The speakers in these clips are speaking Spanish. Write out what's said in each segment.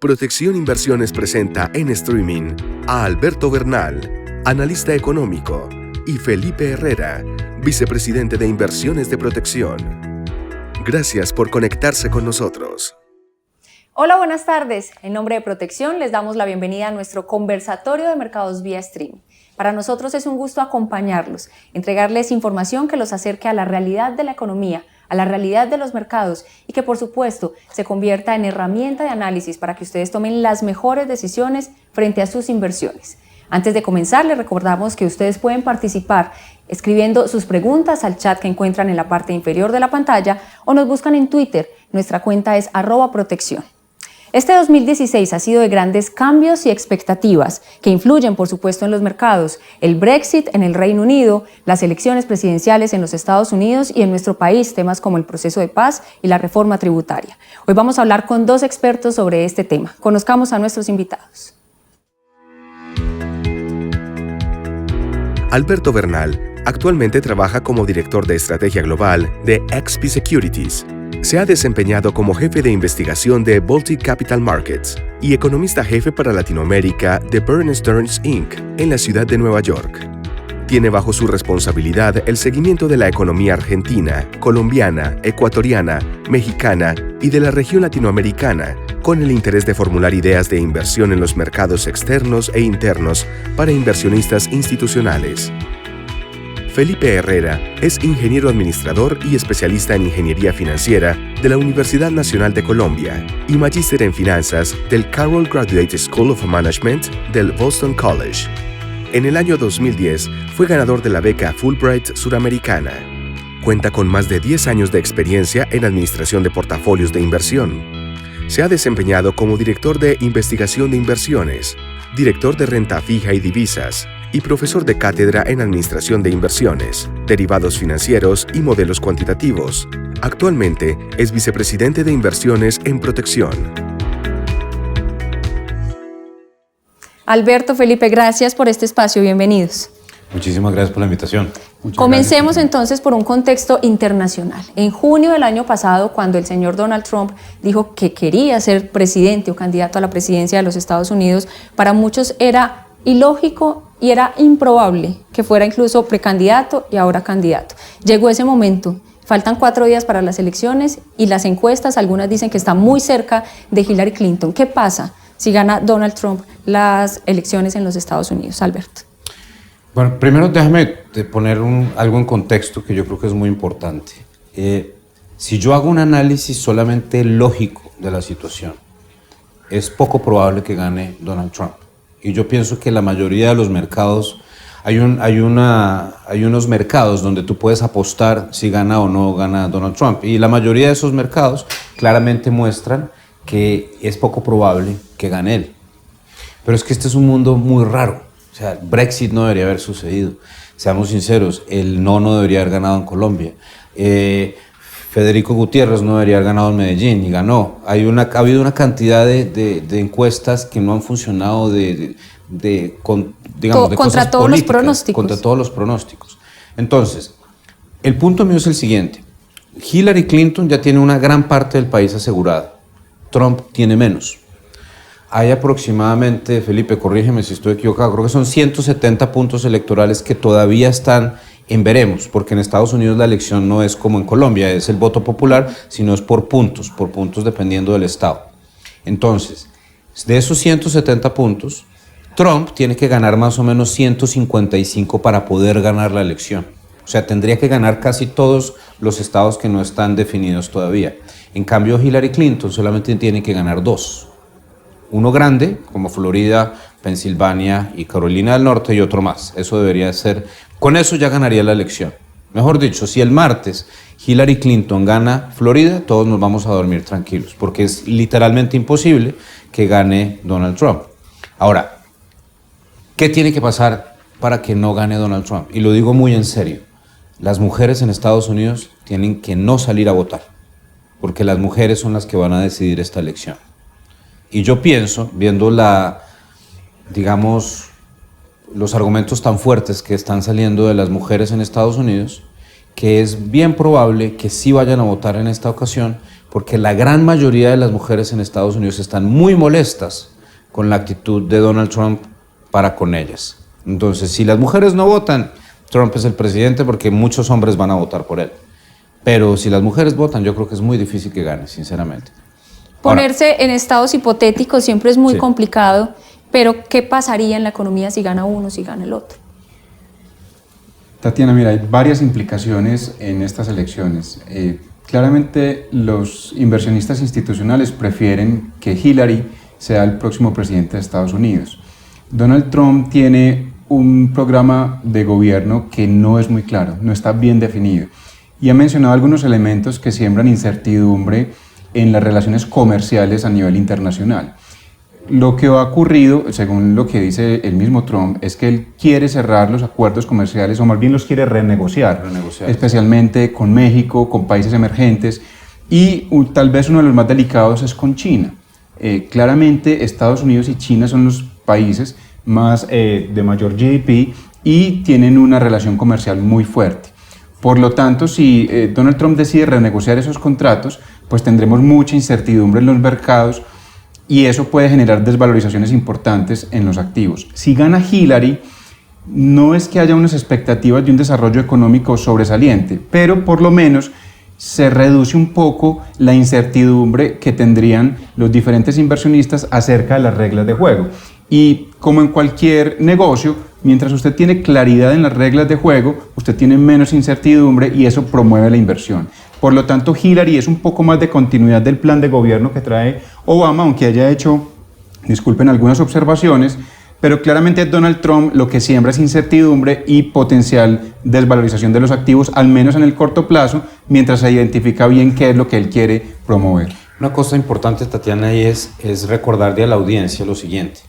Protección Inversiones presenta en streaming a Alberto Bernal, analista económico, y Felipe Herrera, vicepresidente de Inversiones de Protección. Gracias por conectarse con nosotros. Hola, buenas tardes. En nombre de Protección les damos la bienvenida a nuestro conversatorio de mercados vía stream. Para nosotros es un gusto acompañarlos, entregarles información que los acerque a la realidad de la economía, a la realidad de los mercados y que por supuesto se convierta en herramienta de análisis para que ustedes tomen las mejores decisiones frente a sus inversiones. Antes de comenzar, les recordamos que ustedes pueden participar escribiendo sus preguntas al chat que encuentran en la parte inferior de la pantalla o nos buscan en Twitter. Nuestra cuenta es @protección. Este 2016 ha sido de grandes cambios y expectativas que influyen, por supuesto, en los mercados. El Brexit en el Reino Unido, las elecciones presidenciales en los Estados Unidos y en nuestro país, temas como el proceso de paz y la reforma tributaria. Hoy vamos a hablar con dos expertos sobre este tema. Conozcamos a nuestros invitados. Alberto Bernal actualmente trabaja como director de estrategia global de XP Securities. Se ha desempeñado como jefe de investigación de Baltic Capital Markets y economista jefe para Latinoamérica de Bear Stearns Inc. en la ciudad de Nueva York. Tiene bajo su responsabilidad el seguimiento de la economía argentina, colombiana, ecuatoriana, mexicana y de la región latinoamericana, con el interés de formular ideas de inversión en los mercados externos e internos para inversionistas institucionales. Felipe Herrera es ingeniero administrador y especialista en ingeniería financiera de la Universidad Nacional de Colombia y magíster en finanzas del Carroll Graduate School of Management del Boston College. En el año 2010 fue ganador de la beca Fulbright Suramericana. Cuenta con más de 10 años de experiencia en administración de portafolios de inversión. Se ha desempeñado como director de investigación de inversiones, director de renta fija y divisas, y profesor de cátedra en Administración de Inversiones, Derivados Financieros y Modelos Cuantitativos. Actualmente es vicepresidente de Inversiones en Protección. Alberto, Felipe, gracias por este espacio. Bienvenidos. Muchísimas gracias por la invitación. Comencemos entonces por un contexto internacional. En junio del año pasado, cuando el señor Donald Trump dijo que quería ser presidente o candidato a la presidencia de los Estados Unidos, para muchos era ilógico y era improbable que fuera incluso precandidato y ahora candidato. Llegó ese momento, faltan 4 días para las elecciones y las encuestas, algunas dicen que está muy cerca de Hillary Clinton. ¿Qué pasa si gana Donald Trump las elecciones en los Estados Unidos, Alberto? Bueno, primero déjame poner algo en contexto que yo creo que es muy importante. Si yo hago un análisis solamente lógico de la situación, es poco probable que gane Donald Trump. Y yo pienso que la mayoría de los mercados, hay unos mercados donde tú puedes apostar si gana o no gana Donald Trump. Y la mayoría de esos mercados claramente muestran que es poco probable que gane él. Pero es que este es un mundo muy raro. O sea, el Brexit no debería haber sucedido. Seamos sinceros, el no debería haber ganado en Colombia. Federico Gutiérrez no debería haber ganado en Medellín y ganó. Ha habido una cantidad de encuestas que no han funcionado contra todos los pronósticos. Contra todos los pronósticos. Entonces, el punto mío es el siguiente. Hillary Clinton ya tiene una gran parte del país asegurada. Trump tiene menos. Hay aproximadamente, Felipe, corrígeme si estoy equivocado, creo que son 170 puntos electorales que todavía están en veremos, porque en Estados Unidos la elección no es como en Colombia, es el voto popular, sino es por puntos dependiendo del estado. Entonces, de esos 170 puntos, Trump tiene que ganar más o menos 155 para poder ganar la elección. O sea, tendría que ganar casi todos los estados que no están definidos todavía. En cambio, Hillary Clinton solamente tiene que ganar 2. Uno grande, como Florida, Pensilvania y Carolina del Norte, y otro más. Eso debería ser, con eso ya ganaría la elección. Mejor dicho, si el martes Hillary Clinton gana Florida, todos nos vamos a dormir tranquilos, porque es literalmente imposible que gane Donald Trump. Ahora, ¿qué tiene que pasar para que no gane Donald Trump? Y lo digo muy en serio. Las mujeres en Estados Unidos tienen que no salir a votar, porque las mujeres son las que van a decidir esta elección. Y yo pienso, viendo los argumentos tan fuertes que están saliendo de las mujeres en Estados Unidos, que es bien probable que sí vayan a votar en esta ocasión, porque la gran mayoría de las mujeres en Estados Unidos están muy molestas con la actitud de Donald Trump para con ellas. Entonces, si las mujeres no votan, Trump es el presidente porque muchos hombres van a votar por él. Pero si las mujeres votan, yo creo que es muy difícil que gane, sinceramente. Ponerse en estados hipotéticos siempre es muy Sí. complicado, pero ¿qué pasaría en la economía si gana uno, si gana el otro? Tatiana, mira, hay varias implicaciones en estas elecciones. Claramente los inversionistas institucionales prefieren que Hillary sea el próximo presidente de Estados Unidos. Donald Trump tiene un programa de gobierno que no es muy claro, no está bien definido, y ha mencionado algunos elementos que siembran incertidumbre en las relaciones comerciales a nivel internacional. Lo que ha ocurrido, según lo que dice el mismo Trump, es que él quiere cerrar los acuerdos comerciales, o más bien los quiere renegociar. Especialmente con México, con países emergentes, y tal vez uno de los más delicados es con China. Claramente Estados Unidos y China son los países más de mayor GDP y tienen una relación comercial muy fuerte. Por lo tanto, si Donald Trump decide renegociar esos contratos, pues tendremos mucha incertidumbre en los mercados, y eso puede generar desvalorizaciones importantes en los activos. Si gana Hillary, no es que haya unas expectativas de un desarrollo económico sobresaliente, pero por lo menos se reduce un poco la incertidumbre que tendrían los diferentes inversionistas acerca de las reglas de juego. Y como en cualquier negocio, mientras usted tiene claridad en las reglas de juego, usted tiene menos incertidumbre y eso promueve la inversión. Por lo tanto, Hillary es un poco más de continuidad del plan de gobierno que trae Obama, aunque haya hecho, disculpen, algunas observaciones, pero claramente Donald Trump lo que siembra es incertidumbre y potencial desvalorización de los activos, al menos en el corto plazo, mientras se identifica bien qué es lo que él quiere promover. Una cosa importante, Tatiana, y es recordarle a la audiencia lo siguiente.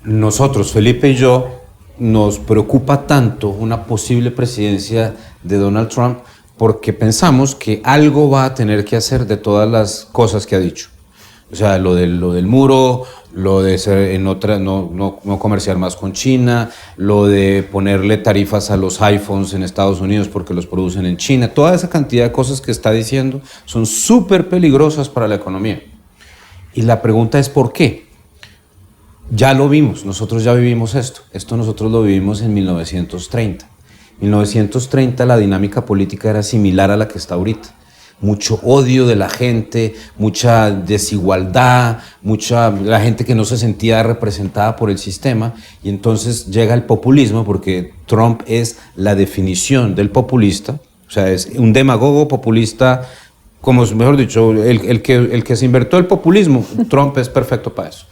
Nosotros, Felipe y yo, nos preocupa tanto una posible presidencia de Donald Trump porque pensamos que algo va a tener que hacer de todas las cosas que ha dicho. O sea, lo del muro, lo de ser no comerciar más con China, lo de ponerle tarifas a los iPhones en Estados Unidos porque los producen en China. Toda esa cantidad de cosas que está diciendo son súper peligrosas para la economía. Y la pregunta es ¿por qué? Ya lo vimos, nosotros ya vivimos esto. Esto nosotros lo vivimos en 1930. En 1930 la dinámica política era similar a la que está ahorita. Mucho odio de la gente, mucha desigualdad, la gente que no se sentía representada por el sistema, y entonces llega el populismo, porque Trump es la definición del populista, o sea, es un demagogo populista, como mejor dicho, el que se inventó el populismo. Trump es perfecto para eso.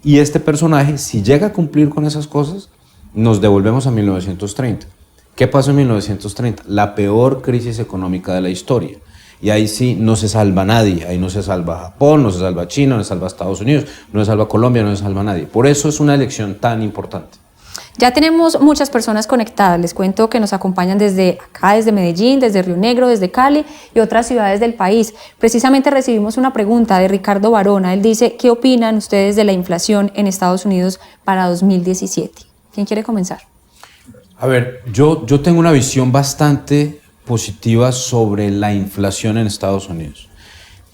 Y este personaje, si llega a cumplir con esas cosas, nos devolvemos a 1930. ¿Qué pasó en 1930? La peor crisis económica de la historia. Y ahí sí no se salva nadie. Ahí no se salva Japón, no se salva China, no se salva Estados Unidos, no se salva Colombia, no se salva nadie. Por eso es una elección tan importante. Ya tenemos muchas personas conectadas. Les cuento que nos acompañan desde acá, desde Medellín, desde Río Negro, desde Cali y otras ciudades del país. Precisamente recibimos una pregunta de Ricardo Barona. Él dice, ¿qué opinan ustedes de la inflación en Estados Unidos para 2017? ¿Quién quiere comenzar? A ver, yo tengo una visión bastante positiva sobre la inflación en Estados Unidos.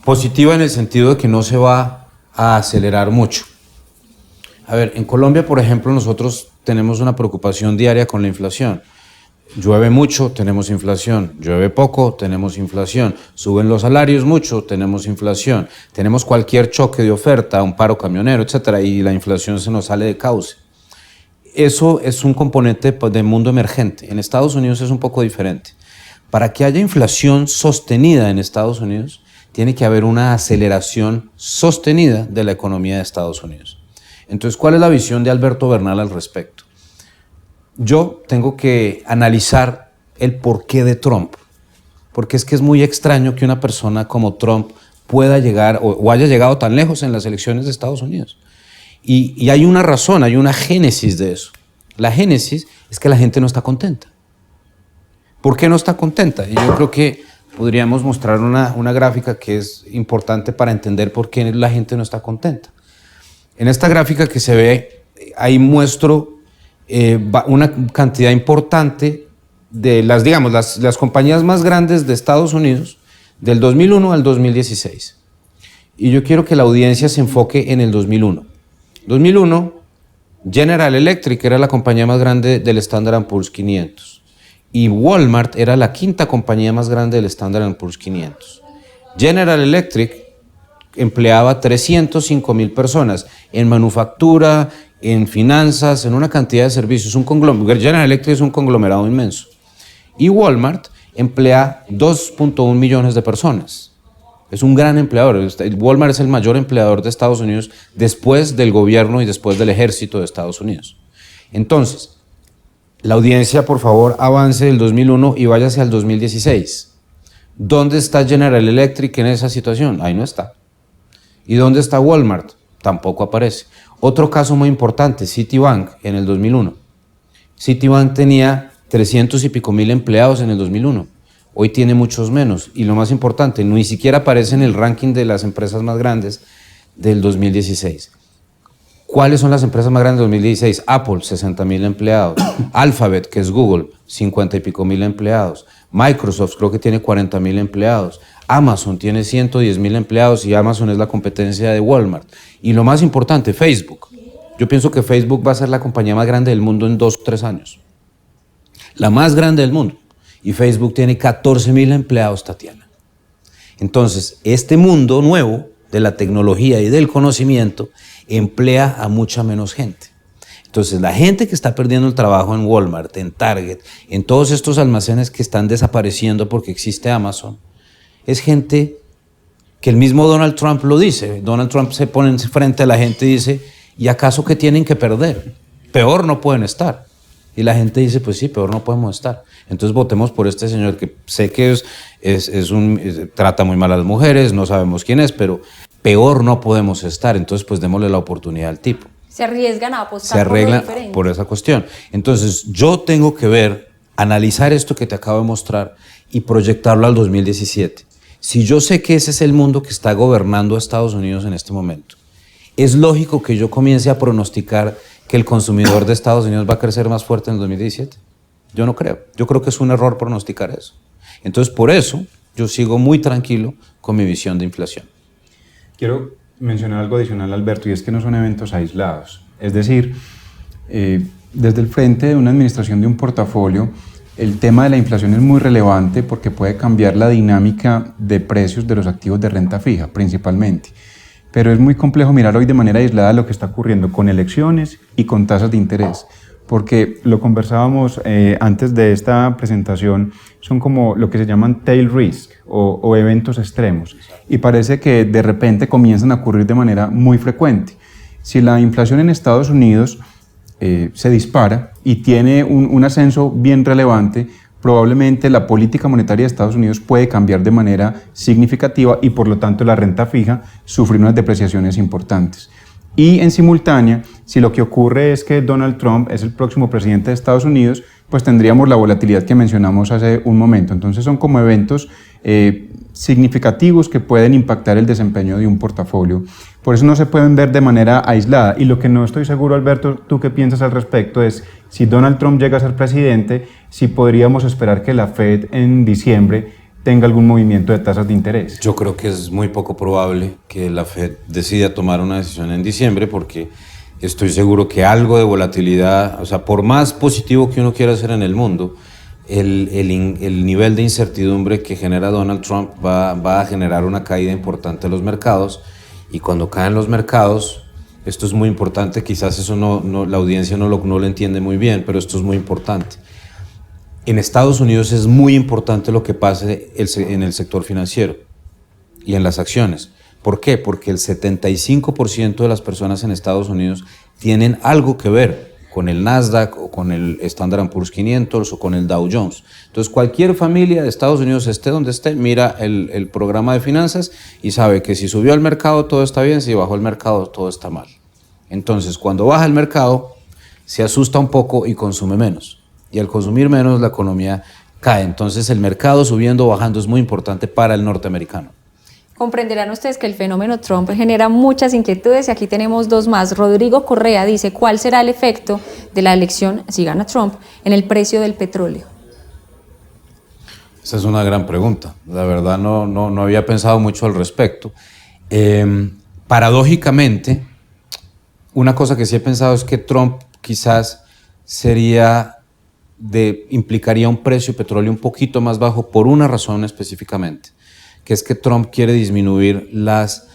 Positiva en el sentido de que no se va a acelerar mucho. A ver, en Colombia, por ejemplo, nosotros tenemos una preocupación diaria con la inflación. Llueve mucho, tenemos inflación. Llueve poco, tenemos inflación. Suben los salarios mucho, tenemos inflación. Tenemos cualquier choque de oferta, un paro camionero, etcétera, y la inflación se nos sale de cauce. Eso es un componente del mundo emergente. En Estados Unidos es un poco diferente. Para que haya inflación sostenida en Estados Unidos, tiene que haber una aceleración sostenida de la economía de Estados Unidos. Entonces, ¿cuál es la visión de Alberto Bernal al respecto? Yo tengo que analizar el porqué de Trump, porque es que es muy extraño que una persona como Trump pueda llegar o haya llegado tan lejos en las elecciones de Estados Unidos. Y hay una razón, hay una génesis de eso. La génesis es que la gente no está contenta. ¿Por qué no está contenta? Y yo creo que podríamos mostrar una gráfica que es importante para entender por qué la gente no está contenta. En esta gráfica que se ve, ahí muestro una cantidad importante de las compañías más grandes de Estados Unidos del 2001 al 2016. Y yo quiero que la audiencia se enfoque en el 2001. 2001, General Electric era la compañía más grande del Standard & Poor's 500 y Walmart era la quinta compañía más grande del Standard & Poor's 500. General Electric empleaba 305,000 personas en manufactura, en finanzas, en una cantidad de servicios. General Electric es un conglomerado inmenso. Y Walmart emplea 2.1 millones de personas. Es un gran empleador. Walmart es el mayor empleador de Estados Unidos después del gobierno y después del ejército de Estados Unidos. Entonces, la audiencia, por favor, avance del 2001 y váyase al 2016. ¿Dónde está General Electric en esa situación? Ahí no está. ¿Y dónde está Walmart? Tampoco aparece. Otro caso muy importante, Citibank en el 2001. Citibank tenía 300 y pico mil empleados en el 2001. Hoy tiene muchos menos. Y lo más importante, ni siquiera aparece en el ranking de las empresas más grandes del 2016. ¿Cuáles son las empresas más grandes del 2016? Apple, 60,000 empleados. Alphabet, que es Google, 50 y pico mil empleados. Microsoft creo que tiene 40,000 empleados. Amazon tiene 110,000 empleados y Amazon es la competencia de Walmart. Y lo más importante, Facebook. Yo pienso que Facebook va a ser la compañía más grande del mundo en 2 o 3 años. La más grande del mundo. Y Facebook tiene 14,000 empleados, Tatiana. Entonces, este mundo nuevo de la tecnología y del conocimiento emplea a mucha menos gente. Entonces, la gente que está perdiendo el trabajo en Walmart, en Target, en todos estos almacenes que están desapareciendo porque existe Amazon, es gente que el mismo Donald Trump lo dice. Donald Trump se pone frente a la gente y dice, ¿y acaso qué tienen que perder? Peor no pueden estar. Y la gente dice, pues sí, peor no podemos estar. Entonces votemos por este señor que sé que trata muy mal a las mujeres, no sabemos quién es, pero peor no podemos estar. Entonces pues démosle la oportunidad al tipo. Se arriesgan a apostar Se arreglan por lo diferente. por esa cuestión. Entonces yo tengo que analizar esto que te acabo de mostrar y proyectarlo al 2017. Si yo sé que ese es el mundo que está gobernando a Estados Unidos en este momento, es lógico que yo comience a pronosticar que el consumidor de Estados Unidos va a crecer más fuerte en el 2017. Yo no creo. Yo creo que es un error pronosticar eso. Entonces, por eso, yo sigo muy tranquilo con mi visión de inflación. Quiero mencionar algo adicional, Alberto, y es que no son eventos aislados. Es decir, desde el frente de una administración de un portafolio, el tema de la inflación es muy relevante porque puede cambiar la dinámica de precios de los activos de renta fija, principalmente. Pero es muy complejo mirar hoy de manera aislada lo que está ocurriendo con elecciones y con tasas de interés, porque lo conversábamos antes de esta presentación, son como lo que se llaman tail risk o eventos extremos, y parece que de repente comienzan a ocurrir de manera muy frecuente. Si la inflación en Estados Unidos se dispara y tiene un ascenso bien relevante, probablemente la política monetaria de Estados Unidos puede cambiar de manera significativa y por lo tanto la renta fija sufrir unas depreciaciones importantes. Y en simultánea, si lo que ocurre es que Donald Trump es el próximo presidente de Estados Unidos, pues tendríamos la volatilidad que mencionamos hace un momento. Entonces son como eventos significativos que pueden impactar el desempeño de un portafolio. Por eso no se pueden ver de manera aislada. Y lo que no estoy seguro, Alberto, ¿tú qué piensas al respecto? Es si Donald Trump llega a ser presidente, si podríamos esperar que la Fed en diciembre tenga algún movimiento de tasas de interés. Yo creo que es muy poco probable que la Fed decida tomar una decisión en diciembre porque estoy seguro que algo de volatilidad, o sea, por más positivo que uno quiera hacer en el mundo, el nivel de incertidumbre que genera Donald Trump va a generar una caída importante de los mercados, y cuando caen los mercados, esto es muy importante, quizás eso la audiencia no lo entiende muy bien, pero esto es muy importante. En Estados Unidos es muy importante lo que pase en el sector financiero y en las acciones. ¿Por qué? Porque el 75% de las personas en Estados Unidos tienen algo que ver con el Nasdaq o con el Standard & Poor's 500 o con el Dow Jones. Entonces, cualquier familia de Estados Unidos, esté donde esté, mira el programa de finanzas y sabe que si subió el mercado todo está bien, si bajó el mercado todo está mal. Entonces, cuando baja el mercado, se asusta un poco y consume menos. Y al consumir menos, la economía cae. Entonces, el mercado subiendo o bajando es muy importante para el norteamericano. Comprenderán ustedes que el fenómeno Trump genera muchas inquietudes y aquí tenemos dos más. Rodrigo Correa dice, ¿cuál será el efecto de la elección, si gana Trump, en el precio del petróleo? Esa es una gran pregunta. La verdad no había pensado mucho al respecto. Paradójicamente, una cosa que sí he pensado es que Trump quizás implicaría un precio de petróleo un poquito más bajo por una razón específicamente, que es que Trump quiere disminuir las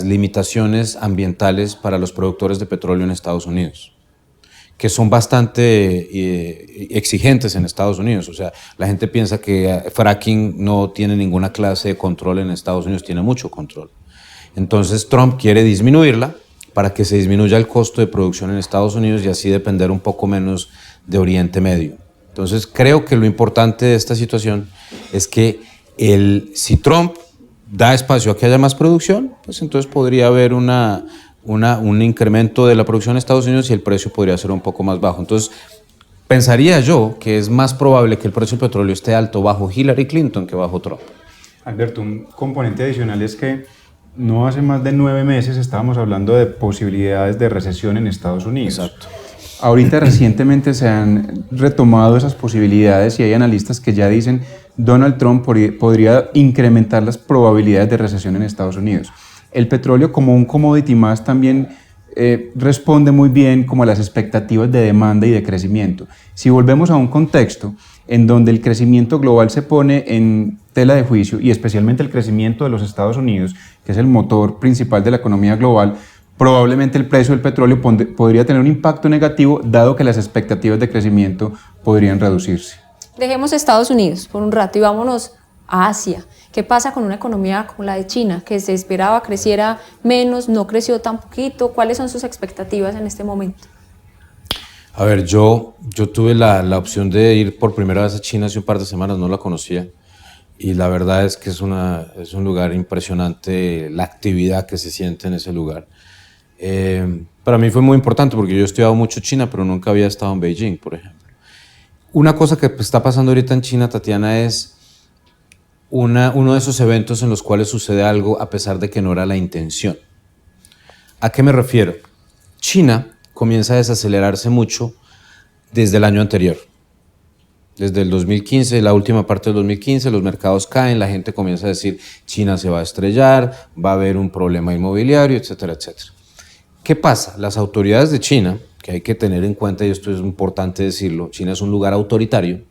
limitaciones ambientales para los productores de petróleo en Estados Unidos, que son bastante exigentes en Estados Unidos. O sea, la gente piensa que fracking no tiene ninguna clase de control en Estados Unidos, tiene mucho control. Entonces Trump quiere disminuirla para que se disminuya el costo de producción en Estados Unidos y así depender un poco menos de Oriente Medio. Entonces creo que lo importante de esta situación es que si Trump da espacio a que haya más producción, pues entonces podría haber un incremento de la producción en Estados Unidos y el precio podría ser un poco más bajo. Entonces pensaría yo que es más probable que el precio del petróleo esté alto bajo Hillary Clinton que bajo Trump. Alberto, un componente adicional es que no hace más de 9 meses estábamos hablando de posibilidades de recesión en Estados Unidos. Exacto. Ahorita recientemente se han retomado esas posibilidades y hay analistas que ya dicen Donald Trump podría incrementar las probabilidades de recesión en Estados Unidos. El petróleo como un commodity más también responde muy bien como a las expectativas de demanda y de crecimiento. Si volvemos a un contexto en donde el crecimiento global se pone en tela de juicio y especialmente el crecimiento de los Estados Unidos, que es el motor principal de la economía global, probablemente el precio del petróleo podría tener un impacto negativo dado que las expectativas de crecimiento podrían reducirse. Dejemos Estados Unidos por un rato y vámonos a Asia. ¿Qué pasa con una economía como la de China, que se esperaba creciera menos, no creció tan poquito? ¿Cuáles son sus expectativas en este momento? A ver, yo tuve la opción de ir por primera vez a China hace un par de semanas, no la conocía, y la verdad es que es un lugar impresionante, la actividad que se siente en ese lugar. Para mí fue muy importante porque yo he estudiado mucho China, pero nunca había estado en Beijing, por ejemplo. Una cosa que está pasando ahorita en China, Tatiana, es uno de esos eventos en los cuales sucede algo a pesar de que no era la intención. ¿A qué me refiero? China comienza a desacelerarse mucho desde el año anterior. Desde el 2015, la última parte del 2015, los mercados caen, la gente comienza a decir China se va a estrellar, va a haber un problema inmobiliario, etcétera, etcétera. ¿Qué pasa? Las autoridades de China, que hay que tener en cuenta, y esto es importante decirlo, China es un lugar autoritario,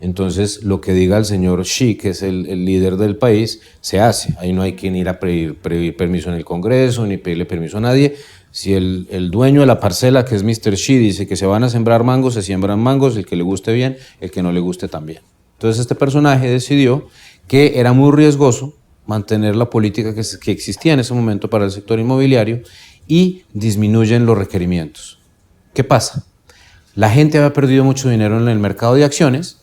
entonces lo que diga el señor Xi, que es el líder del país, se hace. Ahí no hay que ir a pedir permiso en el Congreso, ni pedirle permiso a nadie. Si el dueño de la parcela, que es Mr. Xi, dice que se van a sembrar mangos, se siembran mangos, el que le guste bien, el que no le guste también. Entonces este personaje decidió que era muy riesgoso mantener la política que existía en ese momento para el sector inmobiliario y disminuyen los requerimientos. ¿Qué pasa? La gente había perdido mucho dinero en el mercado de acciones,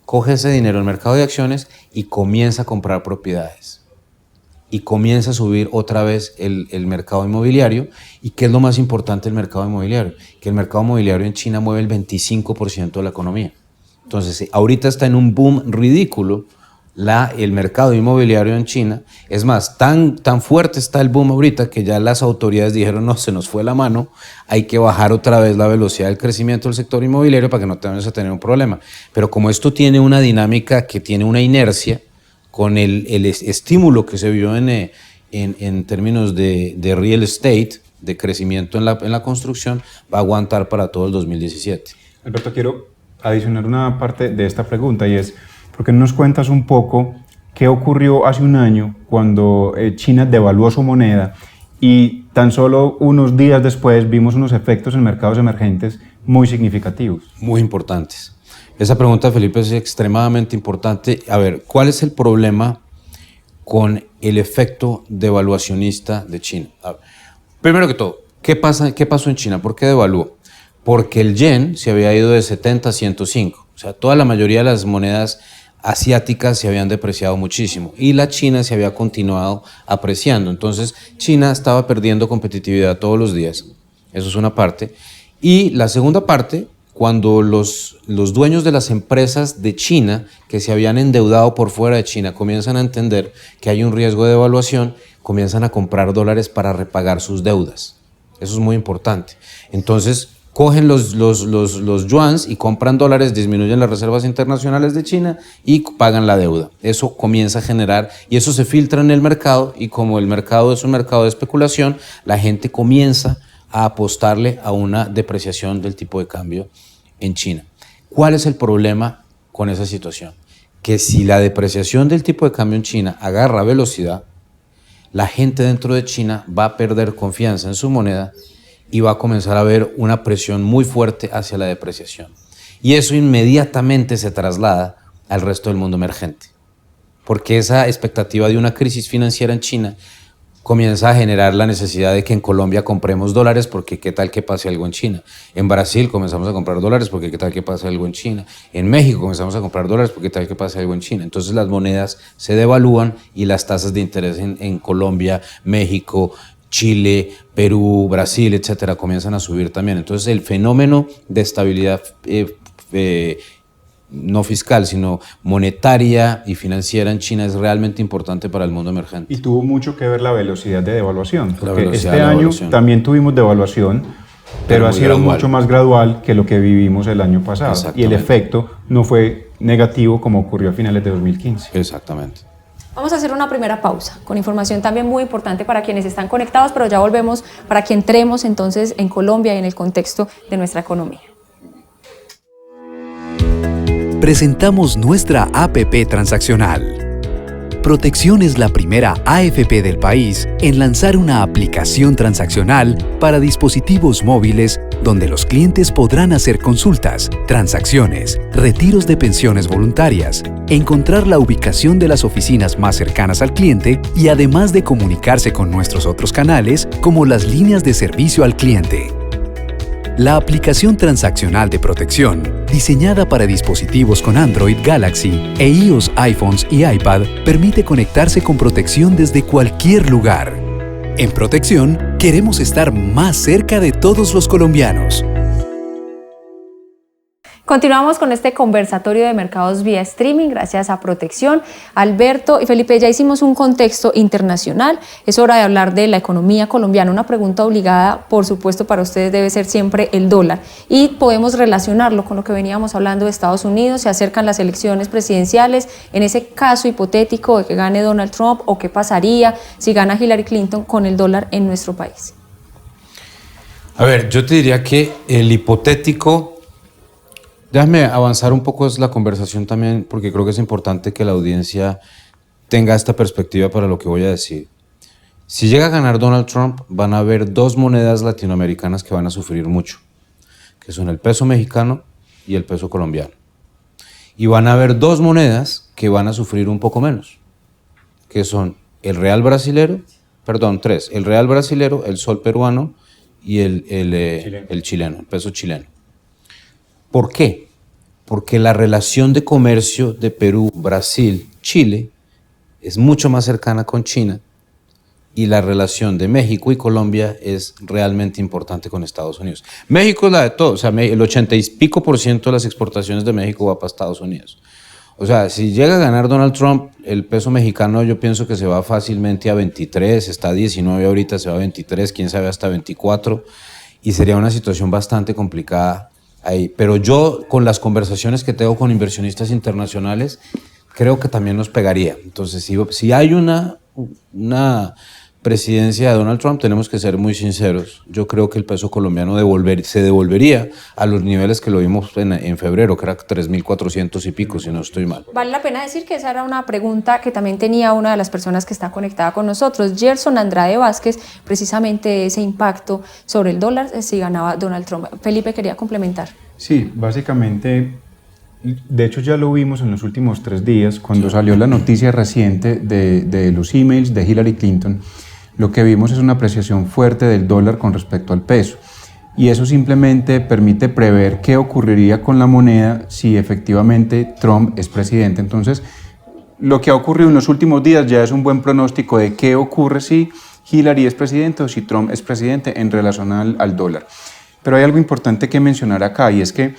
coge ese dinero en el mercado de acciones y comienza a comprar propiedades. Y comienza a subir otra vez el mercado inmobiliario. ¿Y qué es lo más importante del mercado inmobiliario? Que el mercado inmobiliario en China mueve el 25% de la economía. Entonces, ahorita está en un boom ridículo el mercado inmobiliario en China. Es más, tan fuerte está el boom ahorita que ya las autoridades dijeron, no, se nos fue la mano, hay que bajar otra vez la velocidad del crecimiento del sector inmobiliario para que no tengamos a tener un problema. Pero como esto tiene una dinámica que tiene una inercia, con el estímulo que se vio en términos de real estate, de crecimiento en la construcción, va a aguantar para todo el 2017. Alberto, quiero adicionar una parte de esta pregunta y es, ¿por qué no nos cuentas un poco qué ocurrió hace un año cuando China devaluó su moneda y tan solo unos días después vimos unos efectos en mercados emergentes muy significativos? Muy importantes. Esa pregunta, Felipe, es extremadamente importante. A ver, ¿cuál es el problema con el efecto devaluacionista de China? A ver, primero que todo, ¿qué pasó en China? ¿Por qué devaluó? Porque el yen se había ido de 70 a 105. O sea, toda la mayoría de las monedas asiáticas se habían depreciado muchísimo y la China se había continuado apreciando. Entonces, China estaba perdiendo competitividad todos los días. Eso es una parte. Y la segunda parte, cuando los dueños de las empresas de China que se habían endeudado por fuera de China comienzan a entender que hay un riesgo de devaluación, comienzan a comprar dólares para repagar sus deudas. Eso es muy importante. Entonces, cogen los yuans y compran dólares, disminuyen las reservas internacionales de China y pagan la deuda. Eso comienza a generar, y eso se filtra en el mercado, y como el mercado es un mercado de especulación, la gente comienza a apostarle a una depreciación del tipo de cambio en China. ¿Cuál es el problema con esa situación? Que si la depreciación del tipo de cambio en China agarra velocidad, la gente dentro de China va a perder confianza en su moneda y va a comenzar a haber una presión muy fuerte hacia la depreciación. Y eso inmediatamente se traslada al resto del mundo emergente, porque esa expectativa de una crisis financiera en China comienza a generar la necesidad de que en Colombia compremos dólares porque qué tal que pase algo en China. En Brasil comenzamos a comprar dólares porque qué tal que pase algo en China. En México comenzamos a comprar dólares porque qué tal que pase algo en China. Entonces las monedas se devalúan y las tasas de interés en Colombia, México, Chile, Perú, Brasil, etcétera, comienzan a subir también. Entonces el fenómeno de estabilidad no fiscal, sino monetaria y financiera en China es realmente importante para el mundo emergente. Y tuvo mucho que ver la velocidad de devaluación, porque este año también tuvimos devaluación, pero ha sido mucho más gradual que lo que vivimos el año pasado. Y el efecto no fue negativo como ocurrió a finales de 2015. Exactamente. Vamos a hacer una primera pausa con información también muy importante para quienes están conectados, pero ya volvemos para que entremos entonces en Colombia y en el contexto de nuestra economía. Presentamos nuestra APP transaccional. Protección es la primera AFP del país en lanzar una aplicación transaccional para dispositivos móviles donde los clientes podrán hacer consultas, transacciones, retiros de pensiones voluntarias, encontrar la ubicación de las oficinas más cercanas al cliente y además de comunicarse con nuestros otros canales como las líneas de servicio al cliente. La aplicación transaccional de Protección, diseñada para dispositivos con Android, Galaxy e iOS, iPhones y iPad, permite conectarse con Protección desde cualquier lugar. En Protección, queremos estar más cerca de todos los colombianos. Continuamos con este conversatorio de mercados vía streaming gracias a Protección. Alberto y Felipe, ya hicimos un contexto internacional, es hora de hablar de la economía colombiana. Una pregunta obligada, por supuesto, para ustedes debe ser siempre el dólar, y podemos relacionarlo con lo que veníamos hablando de Estados Unidos. Se acercan las elecciones presidenciales, en ese caso hipotético de que gane Donald Trump, o qué pasaría si gana Hillary Clinton con el dólar en nuestro país. A ver, yo te diría que el hipotético... Déjame avanzar un poco la conversación también, porque creo que es importante que la audiencia tenga esta perspectiva para lo que voy a decir. Si llega a ganar Donald Trump, van a haber dos monedas latinoamericanas que van a sufrir mucho, que son el peso mexicano y el peso colombiano. Y van a haber dos monedas que van a sufrir un poco menos, que son el real brasilero, tres, el real brasilero, el sol peruano y el chileno, el peso chileno. ¿Por qué? Porque la relación de comercio de Perú, Brasil, Chile es mucho más cercana con China, y la relación de México y Colombia es realmente importante con Estados Unidos. México es la de todo, o sea, el 80 y pico % de las exportaciones de México va para Estados Unidos. O sea, si llega a ganar Donald Trump, el peso mexicano yo pienso que se va fácilmente a 23, está a 19 ahorita, se va a 23, quién sabe hasta 24, y sería una situación bastante complicada ahí. Pero yo, con las conversaciones que tengo con inversionistas internacionales, creo que también nos pegaría. Entonces, si hay una presidencia de Donald Trump, tenemos que ser muy sinceros. Yo creo que el peso colombiano se devolvería a los niveles que lo vimos en febrero, que era 3.400 y pico, si no estoy mal. Vale la pena decir que esa era una pregunta que también tenía una de las personas que está conectada con nosotros, Gerson Andrade Vázquez, precisamente ese impacto sobre el dólar si ganaba Donald Trump. Felipe quería complementar. Sí, básicamente, de hecho ya lo vimos en los últimos 3 días, cuando salió la noticia reciente de los emails de Hillary Clinton. Lo que vimos es una apreciación fuerte del dólar con respecto al peso, y eso simplemente permite prever qué ocurriría con la moneda si efectivamente Trump es presidente. Entonces, lo que ha ocurrido en los últimos días ya es un buen pronóstico de qué ocurre si Hillary es presidente o si Trump es presidente en relación al dólar. Pero hay algo importante que mencionar acá, y es que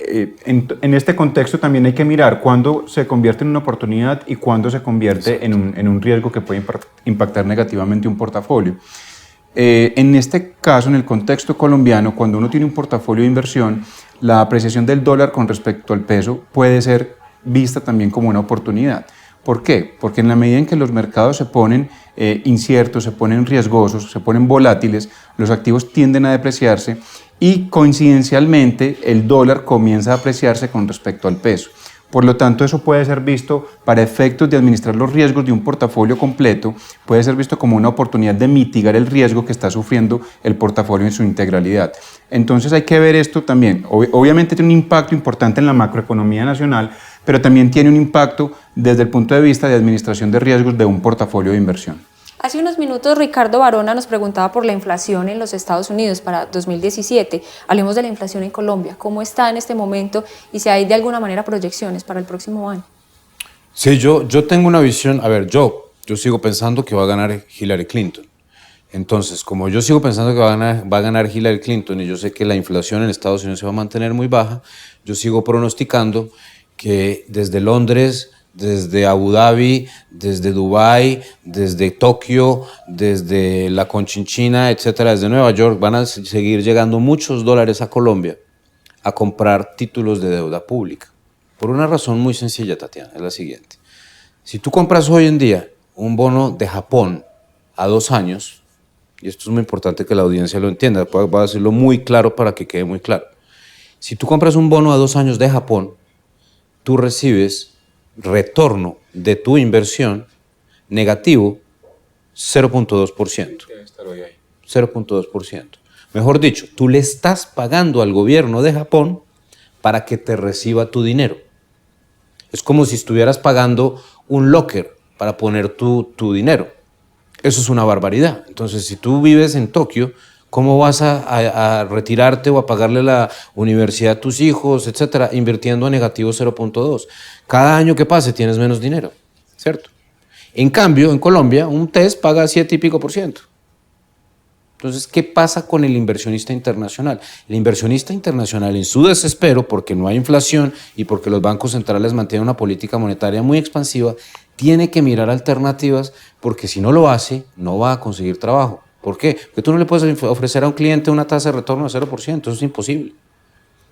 en este contexto también hay que mirar cuándo se convierte en una oportunidad y cuándo se convierte en un riesgo que puede impactar negativamente un portafolio. En este caso, en el contexto colombiano, cuando uno tiene un portafolio de inversión, la apreciación del dólar con respecto al peso puede ser vista también como una oportunidad. ¿Por qué? Porque en la medida en que los mercados se ponen inciertos, se ponen riesgosos, se ponen volátiles, los activos tienden a depreciarse y coincidencialmente el dólar comienza a apreciarse con respecto al peso. Por lo tanto, eso puede ser visto para efectos de administrar los riesgos de un portafolio completo, puede ser visto como una oportunidad de mitigar el riesgo que está sufriendo el portafolio en su integralidad. Entonces hay que ver esto también. Obviamente tiene un impacto importante en la macroeconomía nacional, pero también tiene un impacto desde el punto de vista de administración de riesgos de un portafolio de inversión. Hace unos minutos Ricardo Barona nos preguntaba por la inflación en los Estados Unidos para 2017. Hablemos de la inflación en Colombia. ¿Cómo está en este momento y si hay de alguna manera proyecciones para el próximo año? Sí, yo tengo una visión. A ver, yo sigo pensando que va a ganar Hillary Clinton. Entonces, como yo sigo pensando que va a ganar Hillary Clinton y yo sé que la inflación en Estados Unidos se va a mantener muy baja, yo sigo pronosticando que desde Londres, desde Abu Dhabi, desde Dubái, desde Tokio, desde la Conchinchina, etcétera, desde Nueva York, van a seguir llegando muchos dólares a Colombia a comprar títulos de deuda pública. Por una razón muy sencilla, Tatiana, es la siguiente. Si tú compras hoy en día un bono de Japón a 2 años, y esto es muy importante que la audiencia lo entienda, voy a decirlo muy claro para que quede muy claro. Si tú compras un bono a 2 años de Japón, tú recibes retorno de tu inversión negativo 0.2%. 0.2%. Mejor dicho, tú le estás pagando al gobierno de Japón para que te reciba tu dinero. Es como si estuvieras pagando un locker para poner tu dinero. Eso es una barbaridad. Entonces, si tú vives en Tokio, ¿cómo vas a retirarte o a pagarle la universidad a tus hijos, etcétera, invirtiendo a negativo 0.2? Cada año que pase tienes menos dinero, ¿cierto? En cambio, en Colombia, un test paga 7 y pico %. Entonces, ¿qué pasa con el inversionista internacional? El inversionista internacional, en su desespero, porque no hay inflación y porque los bancos centrales mantienen una política monetaria muy expansiva, tiene que mirar alternativas, porque si no lo hace, no va a conseguir trabajo. ¿Por qué? Porque tú no le puedes ofrecer a un cliente una tasa de retorno de 0%, eso es imposible.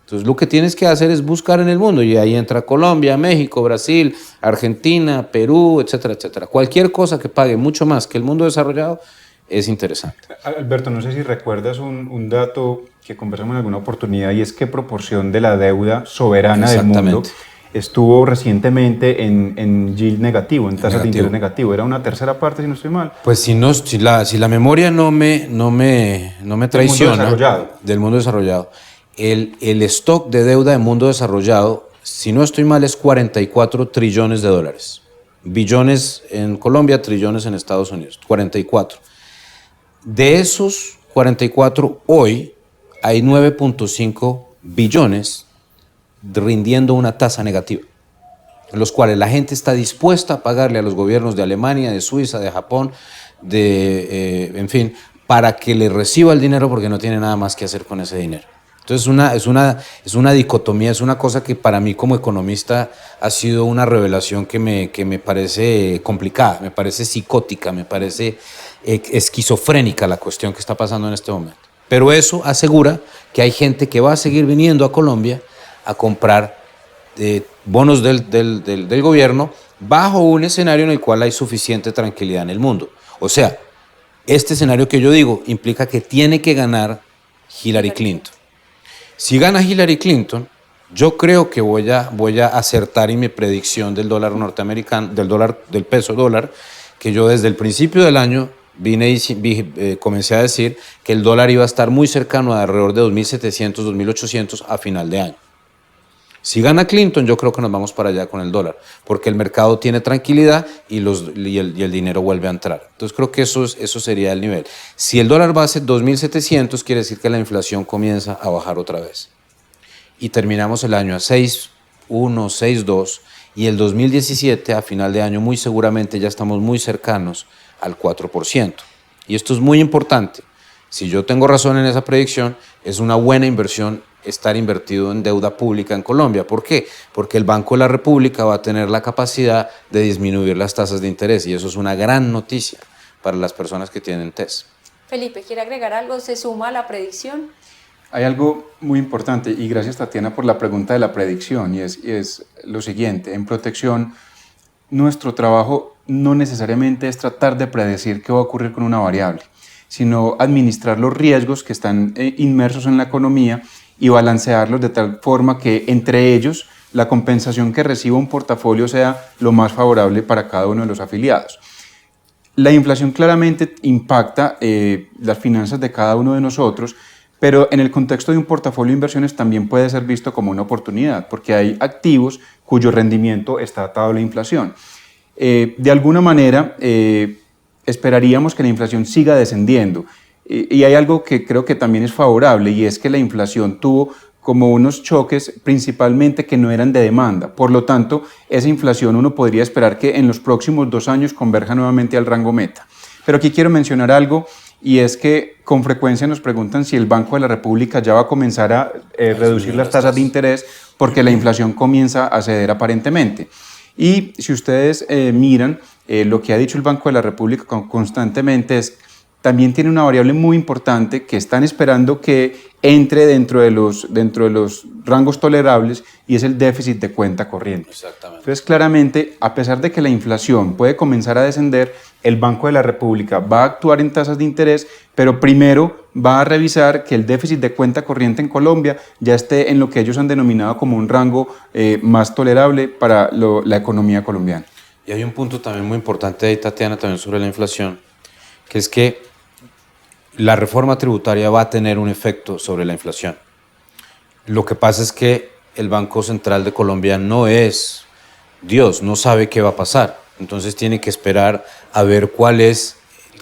Entonces lo que tienes que hacer es buscar en el mundo, y ahí entra Colombia, México, Brasil, Argentina, Perú, etcétera, etcétera. Cualquier cosa que pague mucho más que el mundo desarrollado es interesante. Alberto, no sé si recuerdas un dato que conversamos en alguna oportunidad, y es qué proporción de la deuda soberana del mundo estuvo recientemente en yield negativo, en tasas de interés negativo. Era una tercera parte, si no estoy mal. Pues si la memoria no me traiciona, del mundo desarrollado, el stock de deuda del mundo desarrollado, si no estoy mal, es 44 trillones de dólares. Billones en Colombia, trillones en Estados Unidos, 44. De esos 44, hoy hay 9.5 billones rindiendo una tasa negativa, en los cuales la gente está dispuesta a pagarle a los gobiernos de Alemania, de Suiza, de Japón, en fin, para que le reciba el dinero, porque no tiene nada más que hacer con ese dinero. Entonces es una dicotomía, es una cosa que para mí como economista ha sido una revelación que me parece complicada, me parece psicótica, me parece esquizofrénica la cuestión que está pasando en este momento. Pero eso asegura que hay gente que va a seguir viniendo a Colombia a comprar bonos del gobierno bajo un escenario en el cual hay suficiente tranquilidad en el mundo. O sea, este escenario que yo digo implica que tiene que ganar Hillary Clinton. Si gana Hillary Clinton, yo creo que voy a acertar en mi predicción del dólar norteamericano, del peso dólar, que yo desde el principio del año comencé a decir que el dólar iba a estar muy cercano a alrededor de 2.700, 2.800 a final de año. Si gana Clinton, yo creo que nos vamos para allá con el dólar, porque el mercado tiene tranquilidad y el dinero vuelve a entrar. Entonces creo que eso sería el nivel. Si el dólar va a ser 2.700, quiere decir que la inflación comienza a bajar otra vez. Y terminamos el año a 6.1, 6.2, y el 2017, a final de año, muy seguramente ya estamos muy cercanos al 4%. Y esto es muy importante. Si yo tengo razón en esa predicción, es una buena inversión estar invertido en deuda pública en Colombia. ¿Por qué? Porque el Banco de la República va a tener la capacidad de disminuir las tasas de interés, y eso es una gran noticia para las personas que tienen TES. Felipe, ¿quiere agregar algo? ¿Se suma a la predicción? Hay algo muy importante, y gracias Tatiana por la pregunta de la predicción, y es lo siguiente: en protección, nuestro trabajo no necesariamente es tratar de predecir qué va a ocurrir con una variable, sino administrar los riesgos que están inmersos en la economía y balancearlos de tal forma que entre ellos la compensación que reciba un portafolio sea lo más favorable para cada uno de los afiliados. La inflación claramente impacta las finanzas de cada uno de nosotros, pero en el contexto de un portafolio de inversiones también puede ser visto como una oportunidad, porque hay activos cuyo rendimiento está atado a la inflación. De alguna manera, esperaríamos que la inflación siga descendiendo, y hay algo que creo que también es favorable, y es que la inflación tuvo como unos choques principalmente que no eran de demanda. Por lo tanto, esa inflación uno podría esperar que en los próximos 2 años converja nuevamente al rango meta. Pero aquí quiero mencionar algo, y es que con frecuencia nos preguntan si el Banco de la República ya va a comenzar a reducir las tasas de interés porque la inflación comienza a ceder aparentemente. Y si ustedes miran lo que ha dicho el Banco de la República constantemente, también tiene una variable muy importante que están esperando que entre dentro de los rangos tolerables, y es el déficit de cuenta corriente. Exactamente. Entonces, claramente, a pesar de que la inflación puede comenzar a descender, el Banco de la República va a actuar en tasas de interés, pero primero va a revisar que el déficit de cuenta corriente en Colombia ya esté en lo que ellos han denominado como un rango más tolerable para la economía colombiana. Y hay un punto también muy importante ahí, Tatiana, también sobre la inflación, que es que la reforma tributaria va a tener un efecto sobre la inflación. Lo que pasa es que el Banco Central de Colombia no es Dios, no sabe qué va a pasar. Entonces tiene que esperar a ver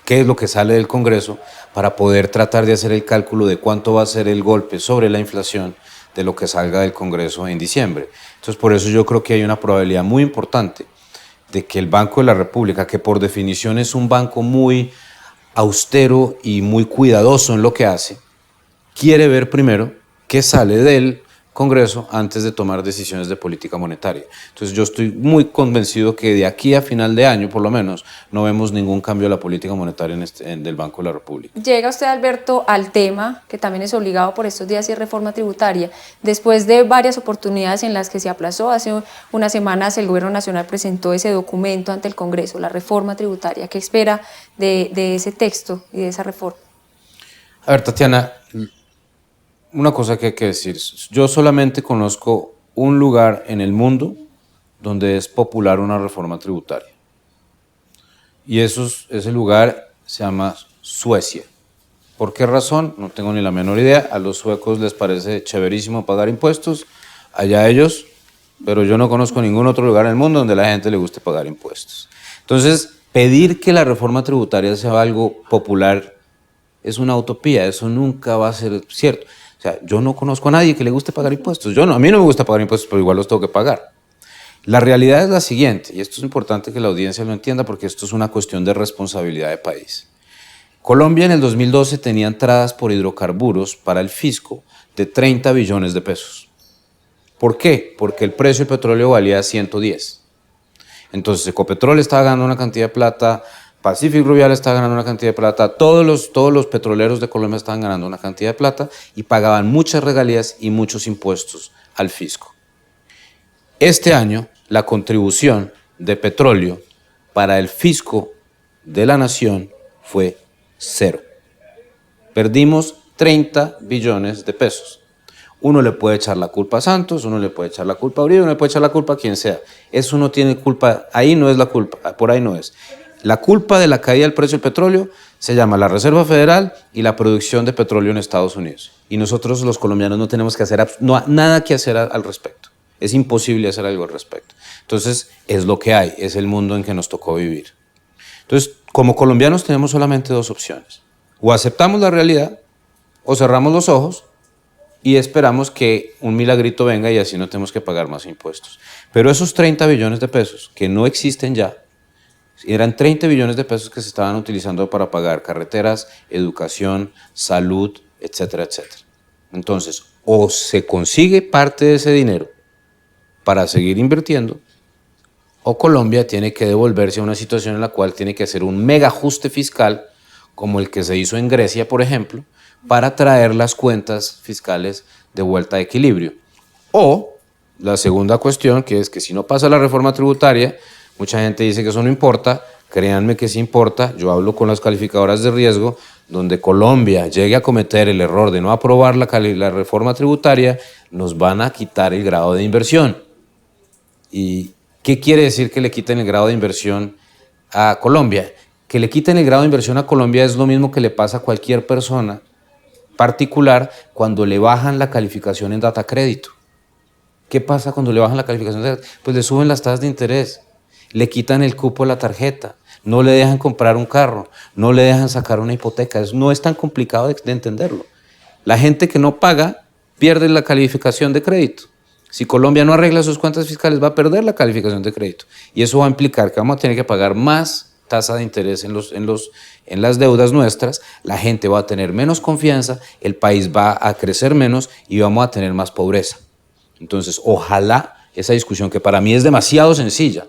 qué es lo que sale del Congreso para poder tratar de hacer el cálculo de cuánto va a ser el golpe sobre la inflación de lo que salga del Congreso en diciembre. Entonces por eso yo creo que hay una probabilidad muy importante de que el Banco de la República, que por definición es un banco muy austero y muy cuidadoso en lo que hace, quiere ver primero qué sale del Congreso antes de tomar decisiones de política monetaria. Entonces yo estoy muy convencido que de aquí a final de año, por lo menos, no vemos ningún cambio a la política monetaria del Banco de la República. Llega usted, Alberto, al tema que también es obligado por estos días y es reforma tributaria. Después de varias oportunidades en las que se aplazó, hace unas semanas el Gobierno Nacional presentó ese documento ante el Congreso, la reforma tributaria. ¿Qué espera de ese texto y de esa reforma? A ver, Tatiana, una cosa que hay que decir, yo solamente conozco un lugar en el mundo donde es popular una reforma tributaria. Y ese lugar se llama Suecia. ¿Por qué razón? No tengo ni la menor idea. A los suecos les parece chéverísimo pagar impuestos, allá ellos, pero yo no conozco ningún otro lugar en el mundo donde a la gente le guste pagar impuestos. Entonces, pedir que la reforma tributaria sea algo popular es una utopía, eso nunca va a ser cierto. O sea, yo no conozco a nadie que le guste pagar impuestos. A mí no me gusta pagar impuestos, pero igual los tengo que pagar. La realidad es la siguiente, y esto es importante que la audiencia lo entienda porque esto es una cuestión de responsabilidad de país. Colombia en el 2012 tenía entradas por hidrocarburos para el fisco de 30 billones de pesos. ¿Por qué? Porque el precio del petróleo valía 110. Entonces Ecopetrol estaba ganando una cantidad de plata, Pacific Rubial estaba ganando una cantidad de plata, todos los petroleros de Colombia estaban ganando una cantidad de plata y pagaban muchas regalías y muchos impuestos al fisco. Este año, la contribución de petróleo para el fisco de la nación fue 0. Perdimos 30 billones de pesos. Uno le puede echar la culpa a Santos, uno le puede echar la culpa a Uribe, uno le puede echar la culpa a quien sea. Eso no tiene culpa, ahí no es la culpa, por ahí no es. La culpa de la caída del precio del petróleo se llama la Reserva Federal y la producción de petróleo en Estados Unidos. Y nosotros los colombianos no tenemos que hacer nada que hacer al respecto. Es imposible hacer algo al respecto. Entonces, es lo que hay, es el mundo en que nos tocó vivir. Entonces, como colombianos tenemos solamente 2 opciones. O aceptamos la realidad, o cerramos los ojos y esperamos que un milagrito venga y así no tenemos que pagar más impuestos. Pero esos 30 billones de pesos que no existen ya, eran 30 billones de pesos que se estaban utilizando para pagar carreteras, educación, salud, etcétera, etcétera. Entonces, o se consigue parte de ese dinero para seguir invirtiendo, o Colombia tiene que devolverse a una situación en la cual tiene que hacer un mega ajuste fiscal como el que se hizo en Grecia, por ejemplo, para traer las cuentas fiscales de vuelta a equilibrio. O la segunda cuestión, que es que si no pasa la reforma tributaria, mucha gente dice que eso no importa, créanme que sí importa. Yo hablo con las calificadoras de riesgo, donde Colombia llegue a cometer el error de no aprobar la reforma tributaria, nos van a quitar el grado de inversión. ¿Y qué quiere decir que le quiten el grado de inversión a Colombia? Que le quiten el grado de inversión a Colombia es lo mismo que le pasa a cualquier persona particular cuando le bajan la calificación en data crédito. ¿Qué pasa cuando le bajan la calificación de data? Pues le suben las tasas de interés, le quitan el cupo de la tarjeta, no le dejan comprar un carro, no le dejan sacar una hipoteca. No es tan complicado de entenderlo. La gente que no paga pierde la calificación de crédito. Si Colombia no arregla sus cuentas fiscales, va a perder la calificación de crédito. Y eso va a implicar que vamos a tener que pagar más tasa de interés en las deudas nuestras, la gente va a tener menos confianza, el país va a crecer menos y vamos a tener más pobreza. Entonces, ojalá esa discusión, que para mí es demasiado sencilla,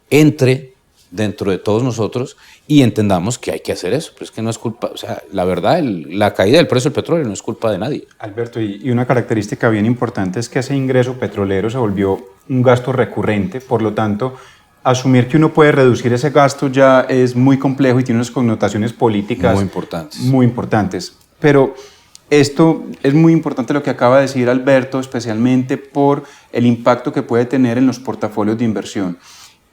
entre dentro de todos nosotros y entendamos que hay que hacer eso. Pero es que no es culpa, o sea, la verdad, la caída del precio del petróleo no es culpa de nadie. Alberto, y una característica bien importante es que ese ingreso petrolero se volvió un gasto recurrente, por lo tanto, asumir que uno puede reducir ese gasto ya es muy complejo y tiene unas connotaciones políticas muy importantes. Pero esto es muy importante lo que acaba de decir Alberto, especialmente por el impacto que puede tener en los portafolios de inversión.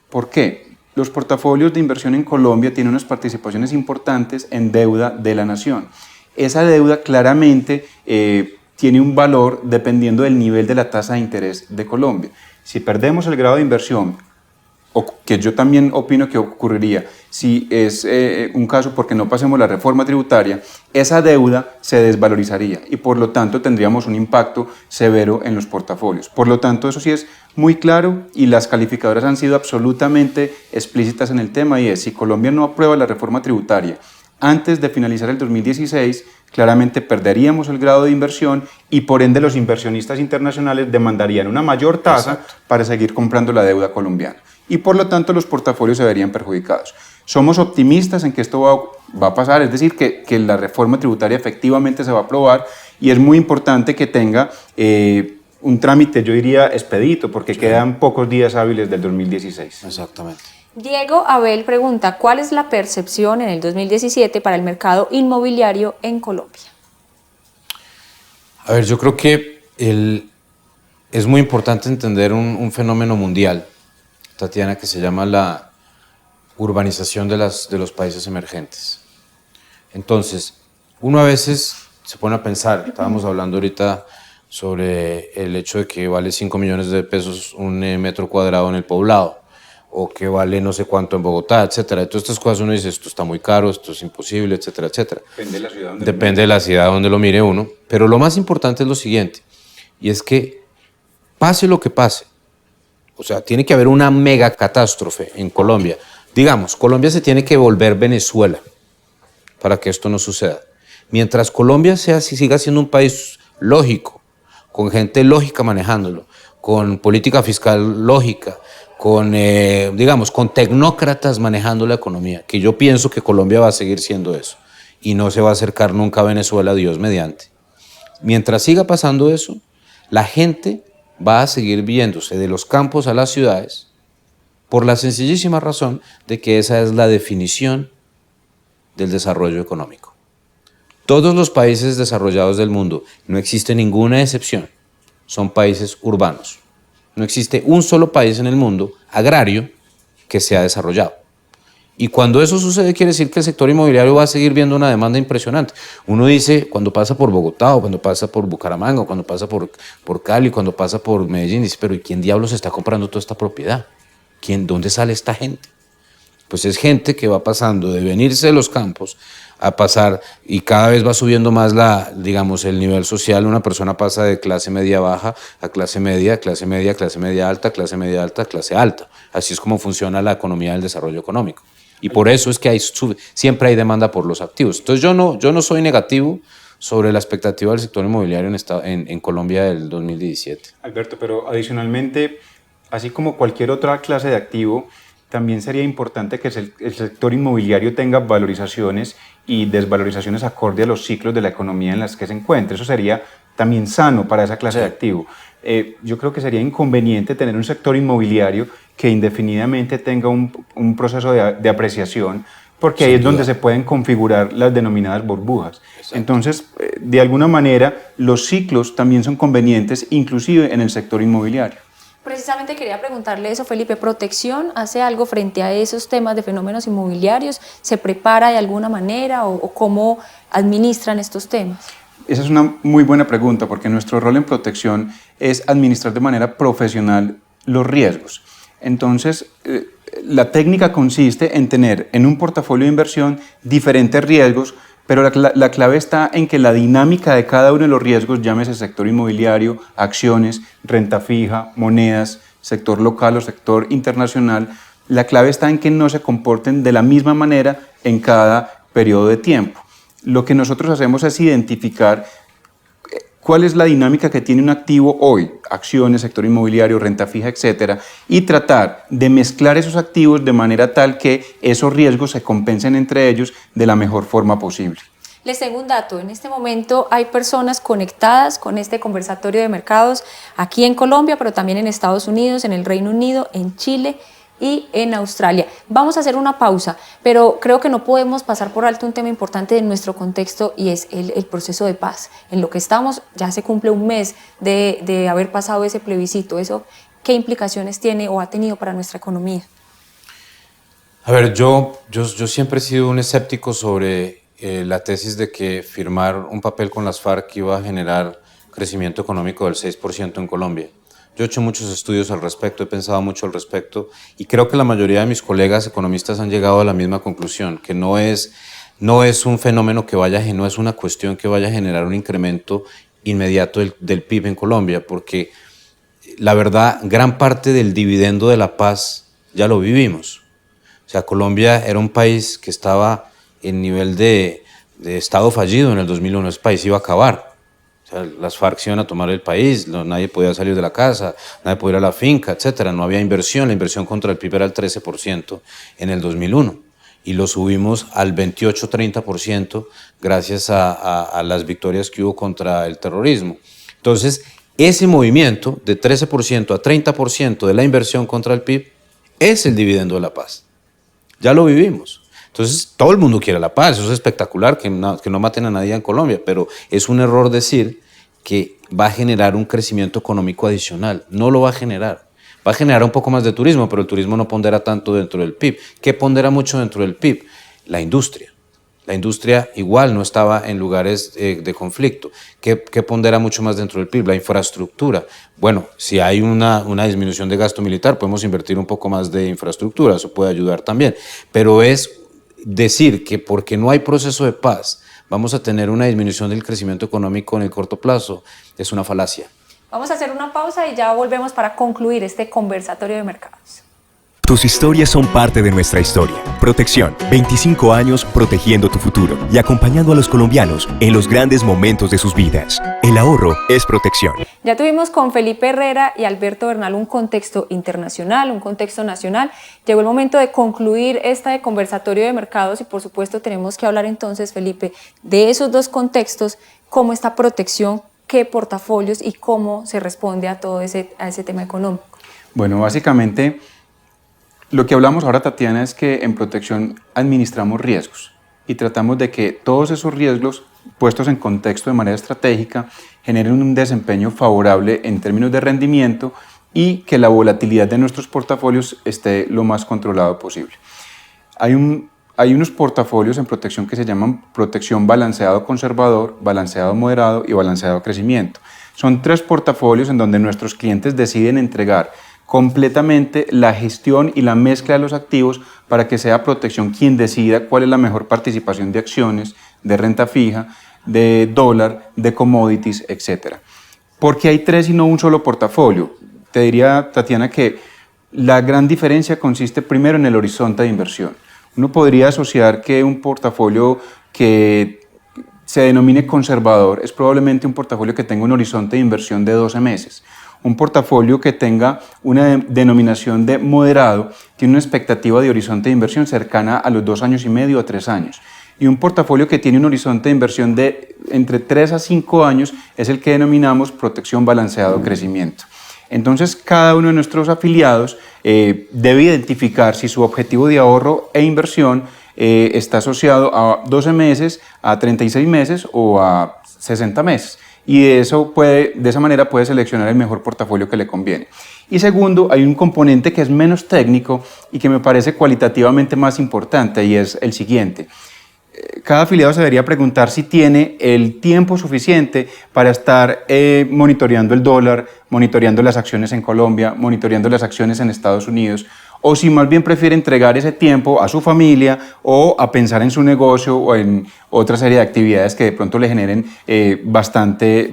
¿Por qué? Los portafolios de inversión en Colombia tienen unas participaciones importantes en deuda de la nación. Esa deuda claramente tiene un valor dependiendo del nivel de la tasa de interés de Colombia. Si perdemos el grado de inversión, o que yo también opino que ocurriría si es un caso porque no pasemos la reforma tributaria, esa deuda se desvalorizaría y por lo tanto tendríamos un impacto severo en los portafolios. Por lo tanto, eso sí es muy claro y las calificadoras han sido absolutamente explícitas en el tema, y es: si Colombia no aprueba la reforma tributaria antes de finalizar el 2016, claramente perderíamos el grado de inversión y por ende los inversionistas internacionales demandarían una mayor tasa para seguir comprando la deuda colombiana. Y por lo tanto los portafolios se verían perjudicados. Somos optimistas en que esto va a pasar, es decir, que la reforma tributaria efectivamente se va a aprobar, y es muy importante que tenga un trámite, yo diría, expedito, porque quedan pocos días hábiles del 2016. Exactamente. Diego Abel pregunta: ¿cuál es la percepción en el 2017 para el mercado inmobiliario en Colombia? A ver, yo creo que es muy importante entender un fenómeno mundial, Tatiana, que se llama la urbanización de los países emergentes. Entonces, uno a veces se pone a pensar, estábamos hablando ahorita sobre el hecho de que vale 5 millones de pesos un metro cuadrado en el Poblado, o que vale no sé cuánto en Bogotá, etcétera. De todas estas cosas uno dice, esto está muy caro, esto es imposible, etcétera, etcétera. Depende de la ciudad donde lo mire uno. Pero lo más importante es lo siguiente, y es que pase lo que pase, o sea, tiene que haber una mega catástrofe en Colombia. Digamos, Colombia se tiene que volver Venezuela para que esto no suceda. Mientras Colombia siga siendo un país lógico, con gente lógica manejándolo, con política fiscal lógica, con tecnócratas manejando la economía, que yo pienso que Colombia va a seguir siendo eso y no se va a acercar nunca a Venezuela, Dios mediante. Mientras siga pasando eso, la gente va a seguir viéndose de los campos a las ciudades por la sencillísima razón de que esa es la definición del desarrollo económico. Todos los países desarrollados del mundo, no existe ninguna excepción, son países urbanos. No existe un solo país en el mundo agrario que sea desarrollado. Y cuando eso sucede, quiere decir que el sector inmobiliario va a seguir viendo una demanda impresionante. Uno dice, cuando pasa por Bogotá, o cuando pasa por Bucaramanga, o cuando pasa por Cali, cuando pasa por Medellín, dice, pero ¿y quién diablos está comprando toda esta propiedad? ¿Dónde sale esta gente? Pues es gente que va pasando de venirse de los campos a pasar, y cada vez va subiendo más el nivel social. Una persona pasa de clase media baja a clase media, clase media, clase media alta, clase media alta, clase alta. Así es como funciona la economía del desarrollo económico. Y por eso es que siempre hay demanda por los activos. Entonces yo no soy negativo sobre la expectativa del sector inmobiliario en Colombia del 2017. Alberto, pero adicionalmente, así como cualquier otra clase de activo, también sería importante que el sector inmobiliario tenga valorizaciones y desvalorizaciones acorde a los ciclos de la economía en las que se encuentre. Eso sería también sano para esa clase de activo. Yo creo que sería inconveniente tener un sector inmobiliario que indefinidamente tenga un proceso de apreciación, porque ahí es donde se pueden configurar las denominadas burbujas. Exacto. Entonces, de alguna manera, los ciclos también son convenientes, inclusive en el sector inmobiliario. Precisamente quería preguntarle eso, Felipe. ¿Protección hace algo frente a esos temas de fenómenos inmobiliarios? ¿Se prepara de alguna manera o cómo administran estos temas? Esa es una muy buena pregunta, porque nuestro rol en protección es administrar de manera profesional los riesgos. Entonces, la técnica consiste en tener en un portafolio de inversión diferentes riesgos, pero la clave está en que la dinámica de cada uno de los riesgos, llámese sector inmobiliario, acciones, renta fija, monedas, sector local o sector internacional, la clave está en que no se comporten de la misma manera en cada periodo de tiempo. Lo que nosotros hacemos es identificar cuál es la dinámica que tiene un activo hoy, acciones, sector inmobiliario, renta fija, etcétera, y tratar de mezclar esos activos de manera tal que esos riesgos se compensen entre ellos de la mejor forma posible. Les tengo un dato, en este momento hay personas conectadas con este conversatorio de mercados aquí en Colombia, pero también en Estados Unidos, en el Reino Unido, en Chile y en Australia. Vamos a hacer una pausa, pero creo que no podemos pasar por alto un tema importante de nuestro contexto y es el proceso de paz. En lo que estamos, ya se cumple un mes de haber pasado ese plebiscito. ¿Eso qué implicaciones tiene o ha tenido para nuestra economía? A ver, yo siempre he sido un escéptico sobre la tesis de que firmar un papel con las FARC iba a generar crecimiento económico del 6% en Colombia. Yo he hecho muchos estudios al respecto, he pensado mucho al respecto y creo que la mayoría de mis colegas economistas han llegado a la misma conclusión, que no es un fenómeno que no es una cuestión que vaya a generar un incremento inmediato del PIB en Colombia, porque la verdad, gran parte del dividendo de la paz ya lo vivimos. O sea, Colombia era un país que estaba en nivel de estado fallido en el 2001, ese país iba a acabar. O sea, las FARC se iban a tomar el país, nadie podía salir de la casa, nadie podía ir a la finca, etc. No había inversión, la inversión contra el PIB era el 13% en el 2001 y lo subimos al 28-30% gracias a las victorias que hubo contra el terrorismo. Entonces, ese movimiento de 13% a 30% de la inversión contra el PIB es el dividendo de la paz. Ya lo vivimos. Entonces, todo el mundo quiere la paz, eso es espectacular, que no maten a nadie en Colombia, pero es un error decir que va a generar un crecimiento económico adicional. No lo va a generar. Va a generar un poco más de turismo, pero el turismo no pondera tanto dentro del PIB. ¿Qué pondera mucho dentro del PIB? La industria. La industria igual no estaba en lugares de conflicto. ¿Qué pondera mucho más dentro del PIB? La infraestructura. Bueno, si hay una disminución de gasto militar, podemos invertir un poco más de infraestructura, eso puede ayudar también. Pero es decir que porque no hay proceso de paz vamos a tener una disminución del crecimiento económico en el corto plazo es una falacia. Vamos a hacer una pausa y ya volvemos para concluir este conversatorio de mercados. Tus historias son parte de nuestra historia. Protección, 25 años protegiendo tu futuro y acompañando a los colombianos en los grandes momentos de sus vidas. El ahorro es protección. Ya tuvimos con Felipe Herrera y Alberto Bernal un contexto internacional, un contexto nacional. Llegó el momento de concluir este conversatorio de mercados y por supuesto tenemos que hablar entonces, Felipe, de esos dos contextos, cómo esta protección, qué portafolios y cómo se responde a todo ese tema económico. Bueno, básicamente lo que hablamos ahora, Tatiana, es que en protección administramos riesgos y tratamos de que todos esos riesgos puestos en contexto de manera estratégica generen un desempeño favorable en términos de rendimiento y que la volatilidad de nuestros portafolios esté lo más controlado posible. Hay unos portafolios en protección que se llaman protección balanceado conservador, balanceado moderado y balanceado crecimiento. Son 3 portafolios en donde nuestros clientes deciden entregar completamente la gestión y la mezcla de los activos para que sea protección quien decida cuál es la mejor participación de acciones, de renta fija, de dólar, de commodities, etc. ¿Por qué hay 3 y no un solo portafolio? Te diría, Tatiana, que la gran diferencia consiste primero en el horizonte de inversión. Uno podría asociar que un portafolio que se denomine conservador es probablemente un portafolio que tenga un horizonte de inversión de 12 meses. Un portafolio que tenga una denominación de moderado tiene una expectativa de horizonte de inversión cercana a los 2 años y medio a 3 años. Y un portafolio que tiene un horizonte de inversión de entre 3 a 5 años es el que denominamos protección balanceado crecimiento. Entonces, cada uno de nuestros afiliados debe identificar si su objetivo de ahorro e inversión está asociado a 12 meses, a 36 meses o a 60 meses. Y de esa manera puede seleccionar el mejor portafolio que le conviene. Y segundo, hay un componente que es menos técnico y que me parece cualitativamente más importante, y es el siguiente. Cada afiliado se debería preguntar si tiene el tiempo suficiente para estar monitoreando el dólar, monitoreando las acciones en Colombia, monitoreando las acciones en Estados Unidos, o si más bien prefiere entregar ese tiempo a su familia o a pensar en su negocio o en otra serie de actividades que de pronto le generen bastante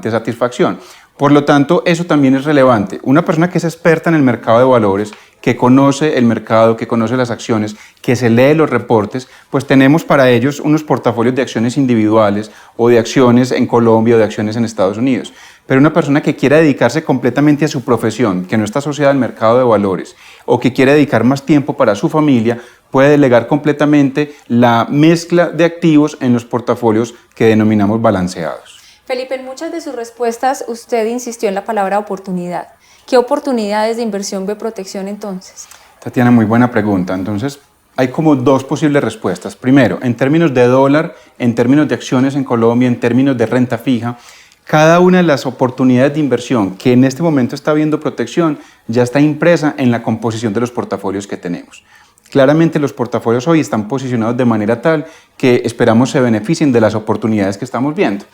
satisfacción. Por lo tanto, eso también es relevante. Una persona que es experta en el mercado de valores, que conoce el mercado, que conoce las acciones, que se lee los reportes, pues tenemos para ellos unos portafolios de acciones individuales o de acciones en Colombia o de acciones en Estados Unidos. Pero una persona que quiera dedicarse completamente a su profesión, que no está asociada al mercado de valores o que quiere dedicar más tiempo para su familia, puede delegar completamente la mezcla de activos en los portafolios que denominamos balanceados. Felipe, en muchas de sus respuestas usted insistió en la palabra oportunidad. ¿Qué oportunidades de inversión ve Protección entonces? Tatiana, muy buena pregunta. Entonces, hay como 2 posibles respuestas. Primero, en términos de dólar, en términos de acciones en Colombia, en términos de renta fija, cada una de las oportunidades de inversión que en este momento está viendo Protección ya está impresa en la composición de los portafolios que tenemos. Claramente los portafolios hoy están posicionados de manera tal que esperamos se beneficien de las oportunidades que estamos viendo.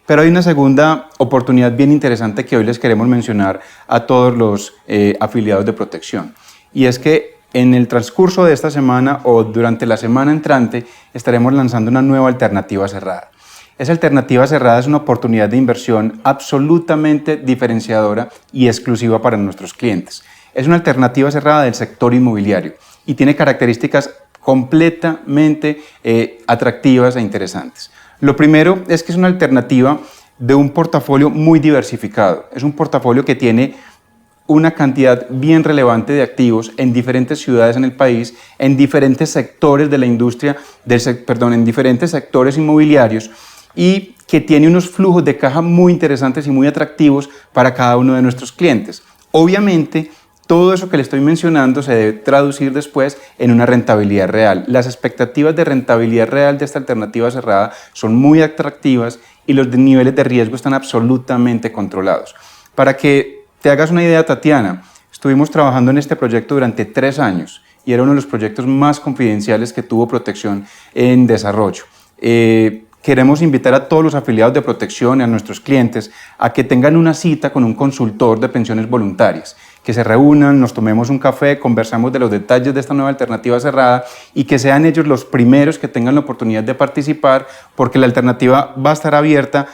Pero hay una segunda oportunidad bien interesante que hoy les queremos mencionar a todos los afiliados de Protección. Y es que en el transcurso de esta semana o durante la semana entrante estaremos lanzando una nueva alternativa cerrada. Esa alternativa cerrada es una oportunidad de inversión absolutamente diferenciadora y exclusiva para nuestros clientes. Es una alternativa cerrada del sector inmobiliario y tiene características completamente atractivas e interesantes. Lo primero es que es una alternativa de un portafolio muy diversificado. Es un portafolio que tiene una cantidad bien relevante de activos en diferentes ciudades en el país, en diferentes sectores de la industria, en diferentes sectores inmobiliarios, y que tiene unos flujos de caja muy interesantes y muy atractivos para cada uno de nuestros clientes. Obviamente, todo eso que le estoy mencionando se debe traducir después en una rentabilidad real. Las expectativas de rentabilidad real de esta alternativa cerrada son muy atractivas y los niveles de riesgo están absolutamente controlados. Para que te hagas una idea, Tatiana, estuvimos trabajando en este proyecto durante 3 años y era uno de los proyectos más confidenciales que tuvo Protección en desarrollo. Queremos invitar a todos los afiliados de Protección y a nuestros clientes a que tengan una cita con un consultor de pensiones voluntarias, que se reúnan, nos tomemos un café, conversamos de los detalles de esta nueva alternativa cerrada y que sean ellos los primeros que tengan la oportunidad de participar, porque la alternativa va a estar abierta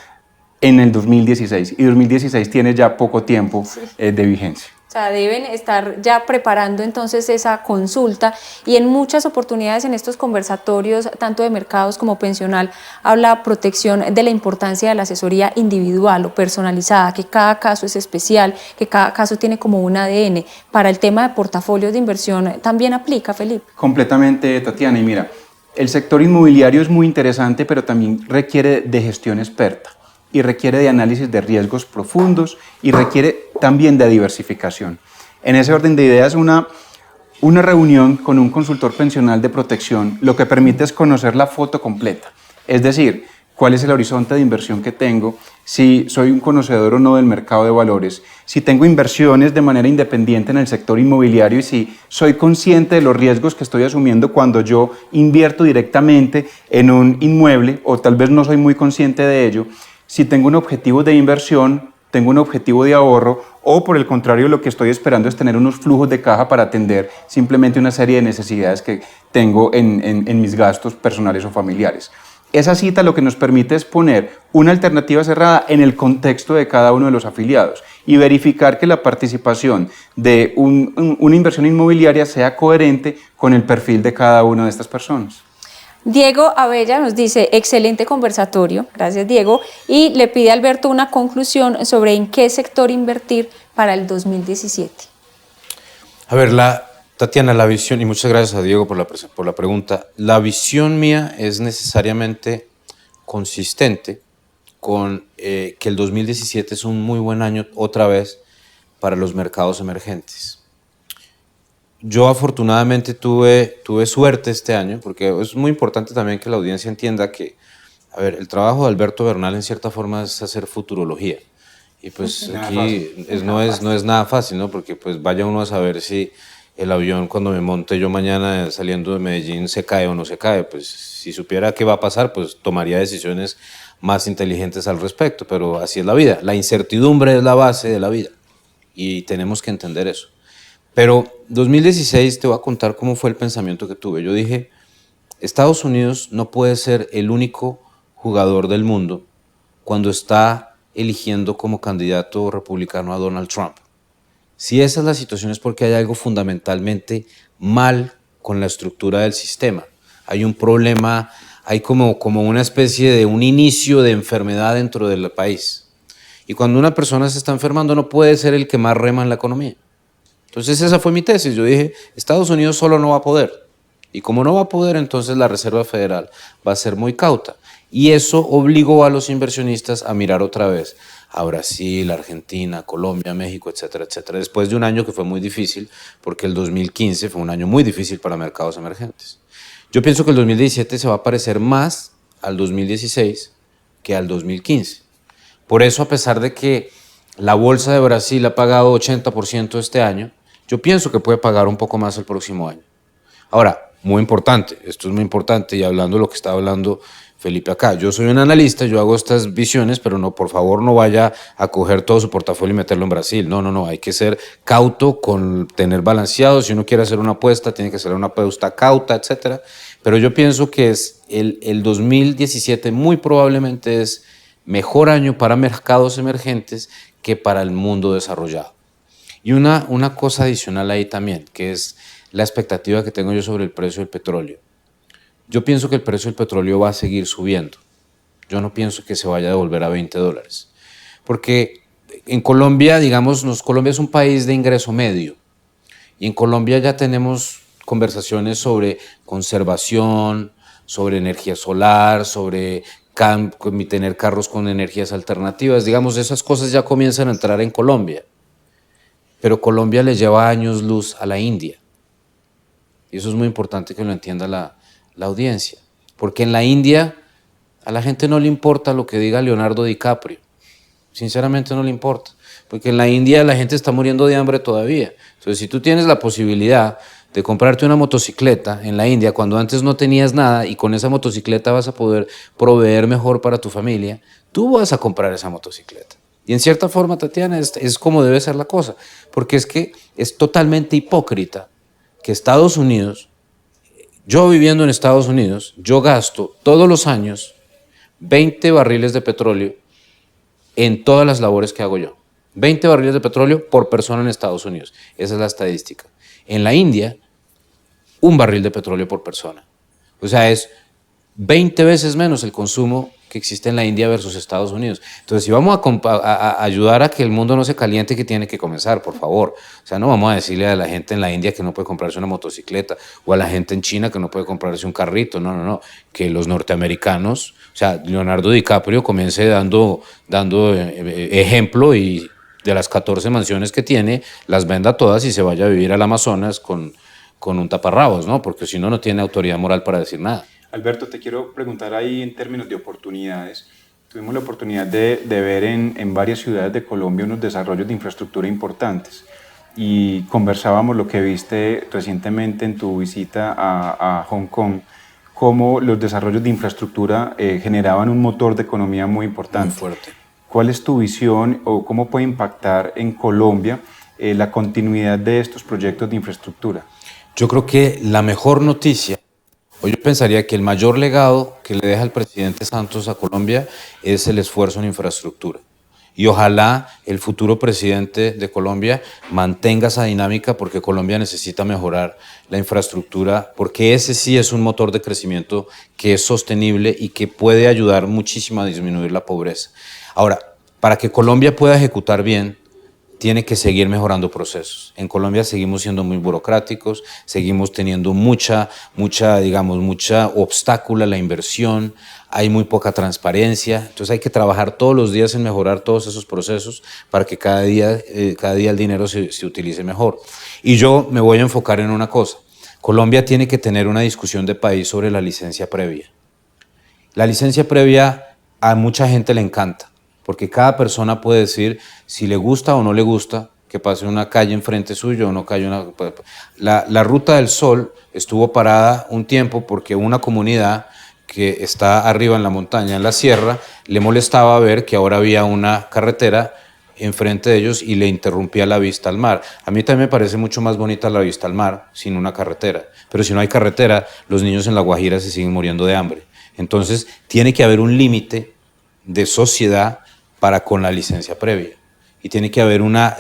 en el 2016 y 2016 tiene ya poco tiempo de vigencia. O sea, deben estar ya preparando entonces esa consulta, y en muchas oportunidades en estos conversatorios, tanto de mercados como pensional, habla Protección de la importancia de la asesoría individual o personalizada, que cada caso es especial, que cada caso tiene como un ADN. Para el tema de portafolios de inversión también aplica, Felipe. Completamente, Tatiana, y mira, el sector inmobiliario es muy interesante, pero también requiere de gestión experta y requiere de análisis de riesgos profundos y requiere también de diversificación. En ese orden de ideas, una reunión con un consultor pensional de Protección lo que permite es conocer la foto completa, es decir, cuál es el horizonte de inversión que tengo, si soy un conocedor o no del mercado de valores, si tengo inversiones de manera independiente en el sector inmobiliario y si soy consciente de los riesgos que estoy asumiendo cuando yo invierto directamente en un inmueble, o tal vez no soy muy consciente de ello, si tengo un objetivo de inversión, tengo un objetivo de ahorro, o por el contrario lo que estoy esperando es tener unos flujos de caja para atender simplemente una serie de necesidades que tengo en mis gastos personales o familiares. Esa cita lo que nos permite es poner una alternativa cerrada en el contexto de cada uno de los afiliados y verificar que la participación de una inversión inmobiliaria sea coherente con el perfil de cada una de estas personas. Diego Abella nos dice, excelente conversatorio, gracias Diego, y le pide a Alberto una conclusión sobre en qué sector invertir para el 2017? A ver, Tatiana, la visión, y muchas gracias a Diego por la pregunta, la visión mía es necesariamente consistente con que el 2017 es un muy buen año otra vez para los mercados emergentes. Yo afortunadamente tuve suerte este año, porque es muy importante también que la audiencia entienda que, a ver, el trabajo de Alberto Bernal en cierta forma es hacer futurología. Y pues aquí no es nada fácil, ¿no? Porque pues vaya uno a saber si el avión cuando me monte yo mañana saliendo de Medellín se cae o no se cae. Pues si supiera qué va a pasar, pues tomaría decisiones más inteligentes al respecto, pero así es la vida. La incertidumbre es la base de la vida y tenemos que entender eso. Pero 2016 te voy a contar cómo fue el pensamiento que tuve. Yo dije, Estados Unidos no puede ser el único jugador del mundo cuando está eligiendo como candidato republicano a Donald Trump. Si esa es la situación es porque hay algo fundamentalmente mal con la estructura del sistema. Hay un problema, hay como una especie de un inicio de enfermedad dentro del país. Y cuando una persona se está enfermando no puede ser el que más rema en la economía. Entonces esa fue mi tesis. Yo dije, Estados Unidos solo no va a poder. Y como no va a poder, entonces la Reserva Federal va a ser muy cauta. Y eso obligó a los inversionistas a mirar otra vez a Brasil, Argentina, Colombia, México, etcétera, etcétera. Después de un año que fue muy difícil, porque el 2015 fue un año muy difícil para mercados emergentes. Yo pienso que el 2017 se va a parecer más al 2016 que al 2015. Por eso, a pesar de que la bolsa de Brasil ha pagado 80% este año, yo pienso que puede pagar un poco más el próximo año. Ahora, muy importante, esto es muy importante, y hablando de lo que está hablando Felipe acá, yo soy un analista, yo hago estas visiones, pero no, por favor, no vaya a coger todo su portafolio y meterlo en Brasil. No, hay que ser cauto con tener balanceado. Si uno quiere hacer una apuesta, tiene que ser una apuesta cauta, etcétera. Pero yo pienso que es el 2017 muy probablemente es mejor año para mercados emergentes que para el mundo desarrollado. Y una cosa adicional ahí también, que es la expectativa que tengo yo sobre el precio del petróleo. Yo pienso que el precio del petróleo va a seguir subiendo. Yo no pienso que se vaya a devolver a $20. Porque en Colombia, digamos, Colombia es un país de ingreso medio. Y en Colombia ya tenemos conversaciones sobre conservación, sobre energía solar, sobre tener carros con energías alternativas. Digamos, esas cosas ya comienzan a entrar en Colombia. Pero Colombia le lleva años luz a la India. Y eso es muy importante que lo entienda la audiencia. Porque en la India a la gente no le importa lo que diga Leonardo DiCaprio. Sinceramente no le importa. Porque en la India la gente está muriendo de hambre todavía. Entonces, si tú tienes la posibilidad de comprarte una motocicleta en la India cuando antes no tenías nada y con esa motocicleta vas a poder proveer mejor para tu familia, tú vas a comprar esa motocicleta. Y en cierta forma, Tatiana, es como debe ser la cosa. Porque es que es totalmente hipócrita que Estados Unidos, yo viviendo en Estados Unidos, yo gasto todos los años 20 barriles de petróleo en todas las labores que hago yo. 20 barriles de petróleo por persona en Estados Unidos. Esa es la estadística. En la India, 1 barril de petróleo por persona. O sea, es 20 veces menos el consumo que existe en la India versus Estados Unidos. Entonces, si vamos a ayudar a que el mundo no se caliente, ¿qué tiene que comenzar? Por favor. O sea, no vamos a decirle a la gente en la India que no puede comprarse una motocicleta o a la gente en China que no puede comprarse un carrito. No. Que los norteamericanos, o sea, Leonardo DiCaprio comience dando ejemplo y de las 14 mansiones que tiene, las venda todas y se vaya a vivir al Amazonas con un taparrabos, ¿no? Porque si no, no tiene autoridad moral para decir nada. Alberto, te quiero preguntar ahí en términos de oportunidades. Tuvimos la oportunidad de ver en varias ciudades de Colombia unos desarrollos de infraestructura importantes y conversábamos lo que viste recientemente en tu visita a Hong Kong, cómo los desarrollos de infraestructura generaban un motor de economía muy importante. Muy fuerte. ¿Cuál es tu visión o cómo puede impactar en Colombia la continuidad de estos proyectos de infraestructura? Yo creo que la mejor noticia, o yo pensaría que el mayor legado que le deja el presidente Santos a Colombia es el esfuerzo en infraestructura. Y ojalá el futuro presidente de Colombia mantenga esa dinámica porque Colombia necesita mejorar la infraestructura, porque ese sí es un motor de crecimiento que es sostenible y que puede ayudar muchísimo a disminuir la pobreza. Ahora, para que Colombia pueda ejecutar bien, tiene que seguir mejorando procesos. En Colombia seguimos siendo muy burocráticos, seguimos teniendo mucha obstáculo a la inversión, hay muy poca transparencia, entonces hay que trabajar todos los días en mejorar todos esos procesos para que cada día el dinero se utilice mejor. Y yo me voy a enfocar en una cosa. Colombia tiene que tener una discusión de país sobre la licencia previa. La licencia previa a mucha gente le encanta, porque cada persona puede decir si le gusta o no le gusta que pase una calle enfrente suyo o no calle una... La Ruta del Sol estuvo parada un tiempo porque una comunidad que está arriba en la montaña, en la sierra, le molestaba ver que ahora había una carretera enfrente de ellos y le interrumpía la vista al mar. A mí también me parece mucho más bonita la vista al mar sin una carretera, pero si no hay carretera, los niños en La Guajira se siguen muriendo de hambre. Entonces, tiene que haber un límite de sociedad para con la licencia previa y tiene que haber una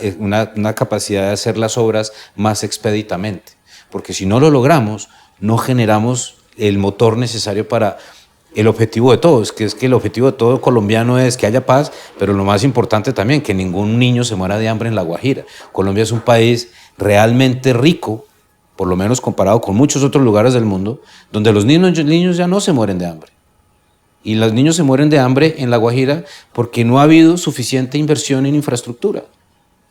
capacidad de hacer las obras más expeditamente, porque si no lo logramos, no generamos el motor necesario para el objetivo de todos, que es que el objetivo de todo colombiano es que haya paz, pero lo más importante también, que ningún niño se muera de hambre en La Guajira. Colombia es un país realmente rico, por lo menos comparado con muchos otros lugares del mundo, donde los niños ya no se mueren de hambre. Y los niños se mueren de hambre en La Guajira porque no ha habido suficiente inversión en infraestructura.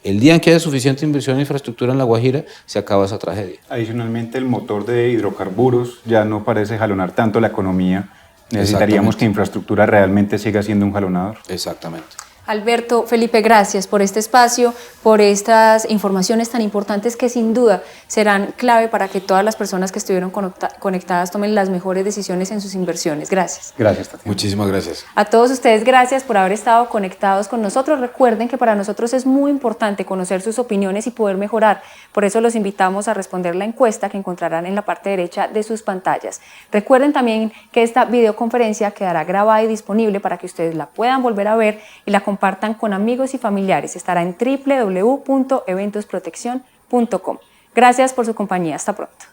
El día en que haya suficiente inversión en infraestructura en La Guajira, se acaba esa tragedia. Adicionalmente, el motor de hidrocarburos ya no parece jalonar tanto la economía. Necesitaríamos que infraestructura realmente siga siendo un jalonador. Exactamente. Alberto, Felipe, gracias por este espacio, por estas informaciones tan importantes que sin duda serán clave para que todas las personas que estuvieron conectadas tomen las mejores decisiones en sus inversiones. Gracias. Gracias, Tatiana. Muchísimas gracias. A todos ustedes, gracias por haber estado conectados con nosotros. Recuerden que para nosotros es muy importante conocer sus opiniones y poder mejorar. Por eso los invitamos a responder la encuesta que encontrarán en la parte derecha de sus pantallas. Recuerden también que esta videoconferencia quedará grabada y disponible para que ustedes la puedan volver a ver y la compartan con amigos y familiares. Estará en www.eventosproteccion.com. Gracias por su compañía. Hasta pronto.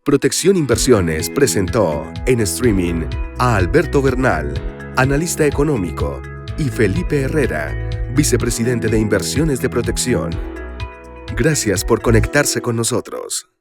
Protección Inversiones presentó en streaming a Alberto Bernal, analista económico, y Felipe Herrera, vicepresidente de Inversiones de Protección. Gracias por conectarse con nosotros.